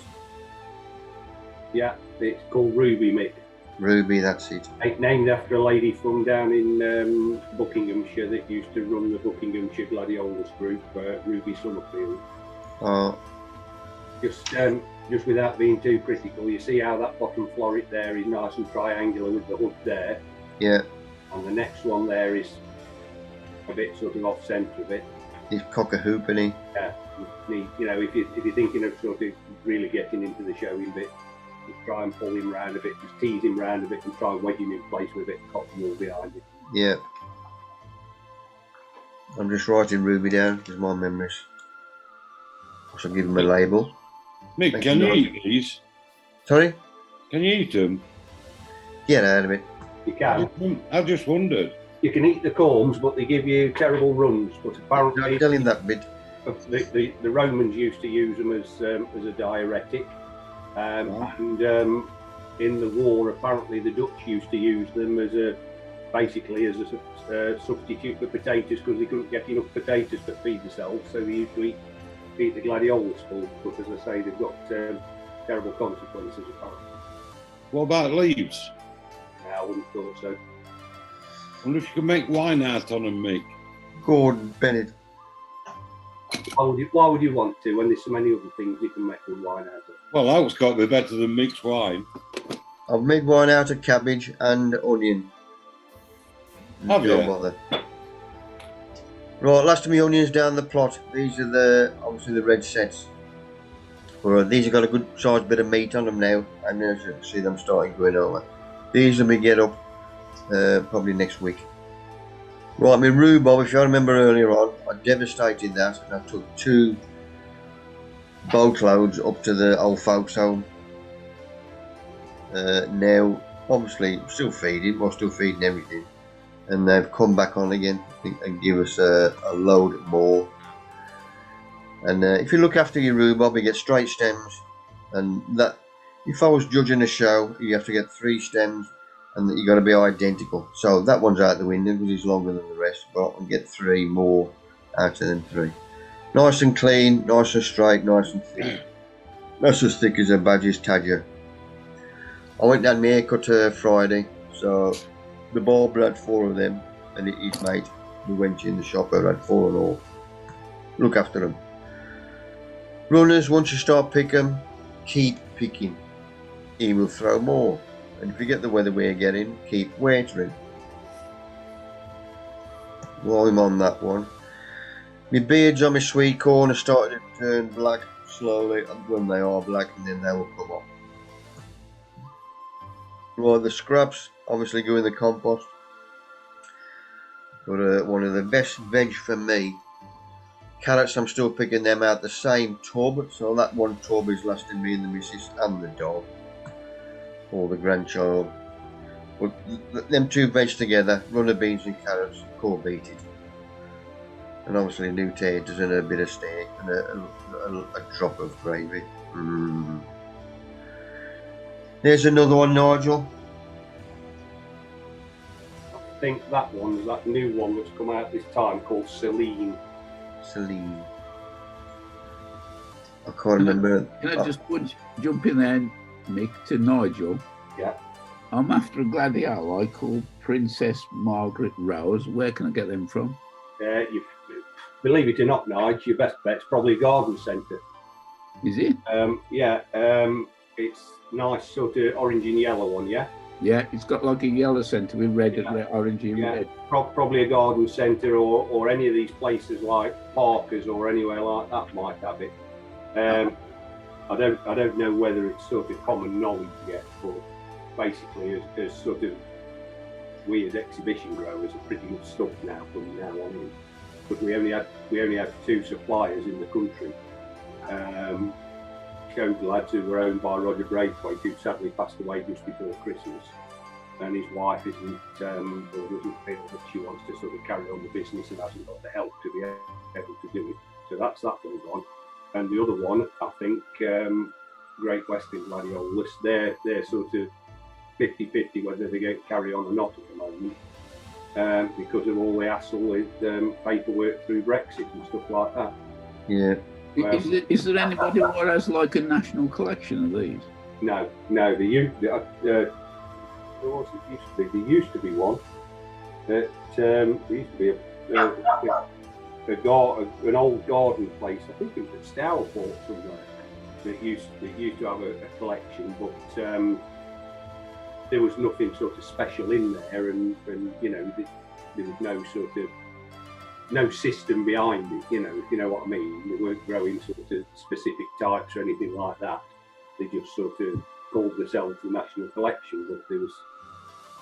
Yeah, it's called Ruby, mate. Ruby, that's it. It's named after a lady from down in Buckinghamshire that used to run the Buckinghamshire Gladiolus group, Ruby Summerfield. Oh. Just without being too critical, you see how that bottom floret there is nice and triangular with the hood there. Yeah. And the next one there is a bit sort of off centre a bit. He's cock-a-hoop, isn't he? Yeah. You know, if you're thinking of sort of really getting into the showing bit, just try and pull him round a bit, just tease him round a bit and try and wedge him in place with a bit of cotton wool behind him. Yeah. I'm just writing Ruby down because my memories. I shall give him a label. Mick, Thank can you you, eat these? Sorry? Can you eat them? Get out of it. You can. I just wondered. You can eat the corms, but they give you terrible runs. But apparently, Don't tell him that bit. The Romans used to use them as a diuretic, and in the war, apparently the Dutch used to use them as basically as a substitute for potatoes because they couldn't get enough potatoes to feed themselves, so they used to eat the gladiolus full. But as I say, they've got terrible consequences apparently. What about leaves? I wouldn't have thought so. I wonder if you can make wine out on them, Mick. Gordon Bennett. Why would you want to when there's so many other things you can make good wine out of? Well, that was got to be better than Mick's wine. I've made wine out of cabbage and onion. Have you? Don't bother. Right, last of my onions down the plot. These are obviously the red sets. These have got a good sized bit of meat on them now, and as you can see them starting going over. These will be get up probably next week. Right, my rhubarb, if you remember earlier on, I devastated that, and I took 2 boatloads up to the old folks' home. Now, obviously, still feeding everything, and they've come back on again and give us a load more. And if you look after your rhubarb, you get straight stems, and that, if I was judging a show, you have to get 3 stems, and you got to be identical. So that one's out the window because it's longer than the rest, but I can get 3 more out of them 3. Nice and clean, nice and straight, nice and thick. That's as thick as a Badger's Tadger. I went down my haircut Friday, so the barber had 4 of them, and his mate who went in the shop had 4 and all. Look after them. Runners, once you start picking, keep picking. He will throw more. And if you get the weather we're getting, keep watering. While I'm on that one, my beards on my sweet corn are starting to turn black slowly, and when they are black, and then they will come off. Right, the scraps obviously go in the compost. Got one of the best veg for me. Carrots, I'm still picking them out the same tub, so that one tub is lasting me and the missus and the dog, or the grandchild. But them 2 veg together, runner beans and carrots, can't beat it. And obviously new taters and a bit of steak and a drop of gravy. There's another one, Nigel. I think that one's that new one that's come out this time called Celine. I can't remember. Can I just jump in there, Mick, to Nigel? Yeah. I'm after a gladioli called Princess Margaret Rose. Where can I get them from? Believe it or not, Nigel, your best bet's probably a garden centre. Is it? It's nice sort of orange and yellow one, yeah? Yeah, it's got like a yellow centre with red and orange and red. Probably a garden centre or any of these places like Parker's or anywhere like that might have it. I don't know whether it's sort of common knowledge yet, but basically as sort of we as exhibition growers are pretty much stuck now from now on in. But we only had 2 suppliers in the country. Showed lads who were owned by Roger Braithwaite, who sadly passed away just before Christmas, and his wife isn't or doesn't feel that she wants to sort of carry on the business and hasn't got the help to be able to do it. So that's that one gone. And the other one, I think, Great Western Gladiolas, they're sort of 50-50 whether they go carry on or not at the moment, because of all the hassle with paperwork through Brexit and stuff like that. Yeah. Is there anybody who has like a national collection of these? No. There used to be one. There used to be an old garden place. I think it was at Stourport somewhere that used to have a collection, but there was nothing sort of special in there, and you know there was no sort of system behind it, if you know what I mean. They weren't growing sort of specific types or anything like that. They just sort of called themselves the National Collection, but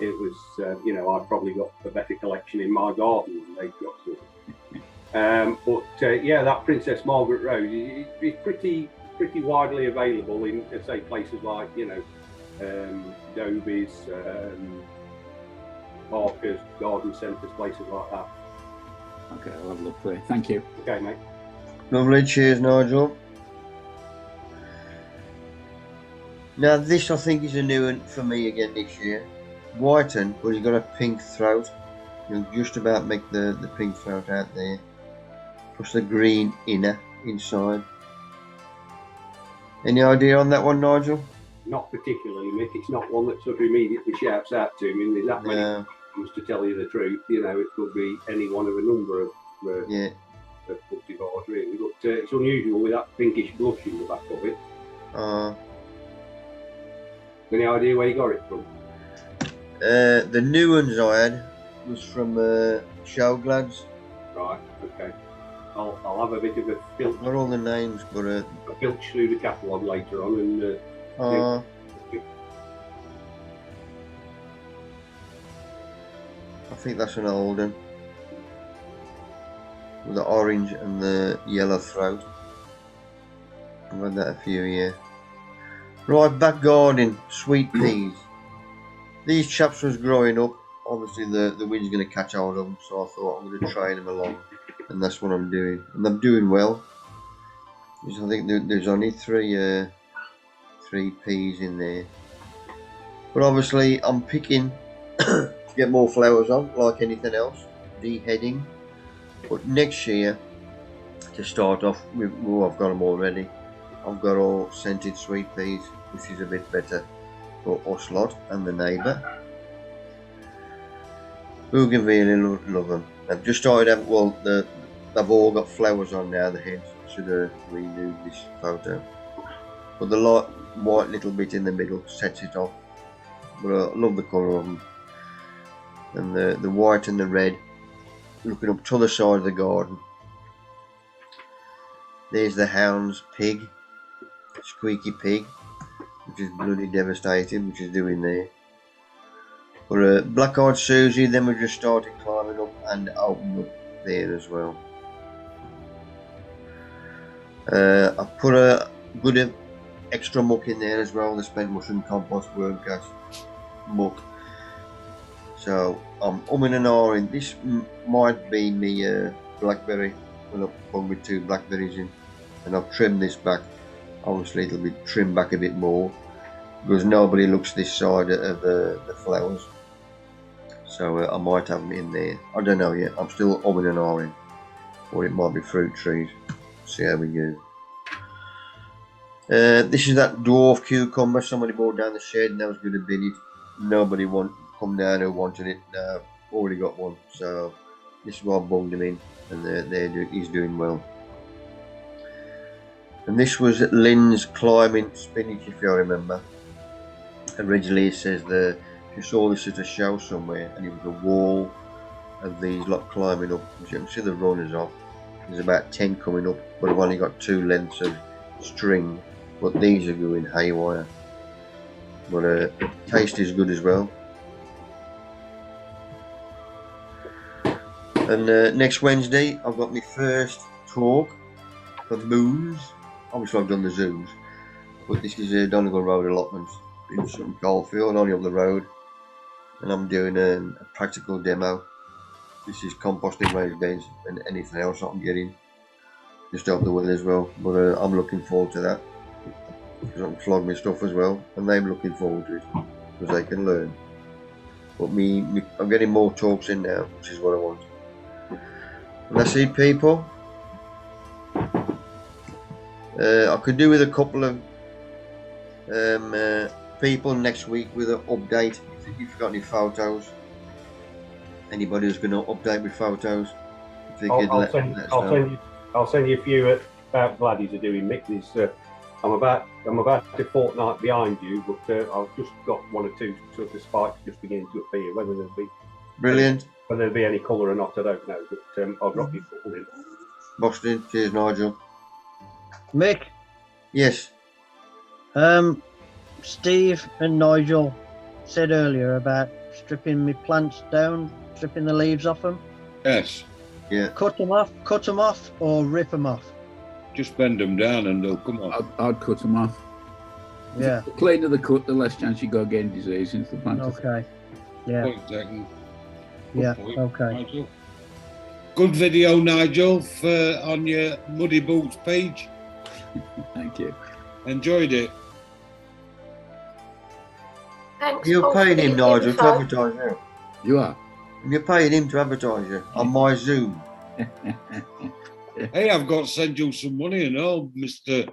it was I've probably got a better collection in my garden than they've got. Sort of. That Princess Margaret Rose is pretty widely available in, say, places like, Doby's, Parker's, garden centres, places like that. Okay, I'll have a look there. Thank you. Okay, mate. Lovely, cheers, Nigel. Now this I think is a new one for me again this year. Whiten, but he's got a pink throat. You'll just about make the pink throat out there. Plus the green inner inside. Any idea on that one, Nigel? not particularly, Mick. It's not one that sort of immediately shouts out to me. And there's that many No. things to tell you the truth. You know, it could be any one of a number of Yeah. cultivars, really. But it's unusual with that pinkish blush in the back of it. Any idea where you got it from? The new ones I had was from Showglads. Right. Okay. I'll have a bit of a filch. Not all the names, but A filch through the catalogue later on, and I think that's an old one. With the orange and the yellow throat. I've had that a few years. Right, back garden, sweet peas. These chaps was growing up. Obviously the wind's going to catch hold of them, so I thought I'm going to train them along. And that's what I'm doing. And I'm doing well. Because I think there's only three peas in there. But obviously I'm picking to get more flowers on, like anything else. Deheading. But next year, to start off with, well, I've got them already. I've got all scented sweet peas, which is a bit better for us lot and the neighbour. Bougainvillea, love them. They've just started out, they've all got flowers on now, the heads. Should have renewed this photo. But the light white little bit in the middle sets it off. But I love the colour of them. And the white and the red, looking up to the other side of the garden. There's the hound's pig, squeaky pig, which is bloody devastating, which is doing there. But black-eyed Susie, then we just started climbing up and opening up there as well. I put a good extra muck in there as well, the spent mushroom compost, worm gas, muck. So I'm umming and ahhing. This might be me blackberry. When I've put with 2 blackberries in, and I've trimmed this back. Obviously it'll be trimmed back a bit more because nobody looks this side of the flowers. So I might have them in there. I don't know yet. I'm still umming and ahhing. Or it might be fruit trees. See how we go. This is that dwarf cucumber somebody brought down the shed and I was going to bin it. Nobody come down who wanted it. No, already got one. So this is why I bunged him in, and he's doing well. And this was Lynn's climbing spinach, if you remember. Originally it says you saw this at a show somewhere, and it was a wall of these lot climbing up. As you can see the runners off. There's about 10 coming up, but I've only got 2 lengths of string. But these are going haywire. But taste is good as well. And next Wednesday, I've got my first talk for moons. Obviously, I've done the zoos, but this is Donegal Road allotments in some coalfield, only up the road. And I'm doing a practical demo. This is composting raised beds and anything else I can get in. Just over the weather as well. But I'm looking forward to that. Because I can flog my stuff as well. And they're looking forward to it. Because they can learn. But I'm getting more talks in now, which is what I want. And that's it, people. I could do with a couple of people next week with an update. If you've got any photos, anybody who's going to update with photos, if they could let us know. I'll send you a few about Vladdies are doing, Mick. I'm about a fortnight behind you, but I've just got 1 or 2 sort of spikes just beginning to appear. Whether there'll be brilliant. Whether there'll be any colour or not, I don't know. But I'll drop you a couple in. Boston, cheers, Nigel. Mick. Yes. Steve and Nigel said earlier about stripping my plants down, stripping the leaves off them. Yes. Yeah. Cut them off, or rip them off. Just bend them down and they'll come off. I'd cut them off. Yeah. The cleaner the cut, the less chance you got getting disease into the plant. Okay. Yeah. Point taken. Yeah. Point, Okay. Nigel. Good video, Nigel, on your Muddy Boots page. Thank you. Enjoyed it. Thanks. You're Paul, paying for him, the Nigel, to info. advertise you. You are. You're paying him to advertise you on my Zoom. Hey, I've got to send you some money and all, Mr.